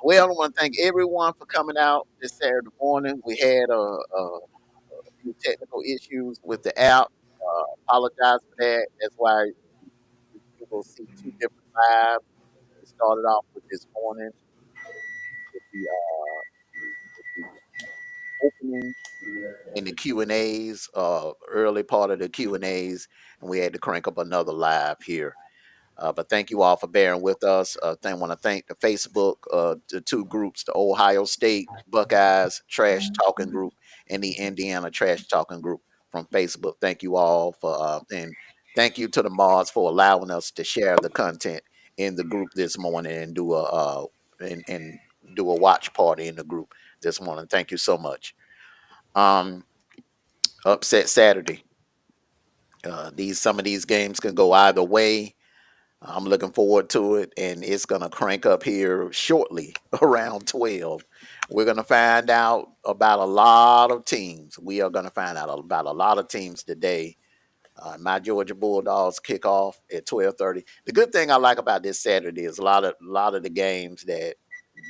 Well, I want to thank everyone for coming out this Saturday morning. We had a few technical issues with the app. Apologize for that. That's why you will see two different lives. We started off with this morning with the opening and the Q and A's, early part of the Q and A's, and we had to crank up another live here. But thank you all for bearing with us. I want to thank the Facebook, the two groups, the Ohio State Buckeyes Trash Talking Group and the Indiana Trash Talking Group from Facebook. Thank you all and thank you to the mods for allowing us to share the content in the group this morning and and do a watch party in the group this morning. Thank you so much. Um, Upset Saturday. Some of these games can go either way. I'm looking forward to it, and it's gonna crank up here shortly around 12. We're gonna find out about a lot of teams. We are gonna find out about a lot of teams today. My Georgia Bulldogs kick off at 12:30. The good thing I like about this Saturday is a lot of the games that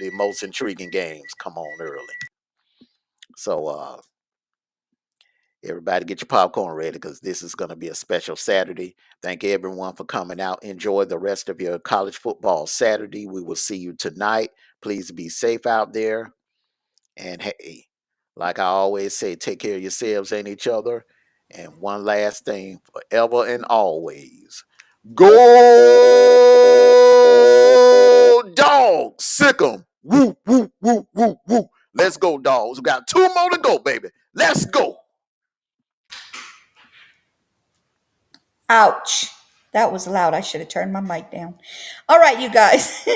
the most intriguing games come on early. So everybody get your popcorn ready because this is going to be a special Saturday. Thank everyone for coming out. Enjoy the rest of your college football Saturday. We will see you tonight. Please be safe out there. And hey, like I always say, take care of yourselves and each other. And one last thing, forever and always, go dogs, sick 'em. Woo, woo, woo, woo, woo. Let's go, dogs. We got two more to go, baby. Let's go. ouch. That was loud. I should have turned my mic down. All right, you guys.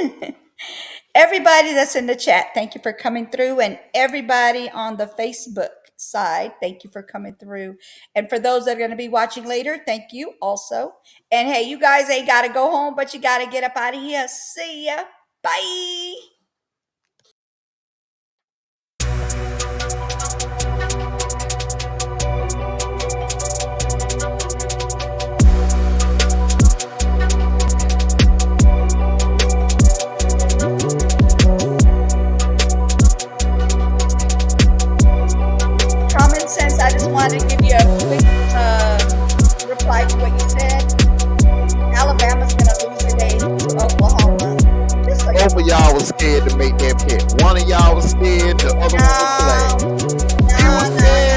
Everybody that's in the chat, thank you for coming through. And everybody on the Facebook side, thank you for coming through. And for those that are going to be watching later, thank you also. And hey, you guys ain't got to go home, but you got to get up out of here. See ya. Bye. Common sense, I just wanted to give you a quick reply to what you said. Alabama's going to lose today to Oklahoma. Just so Both of y'all was scared to make that pick. One of y'all was scared, the other one was glad. no, He was no, scared.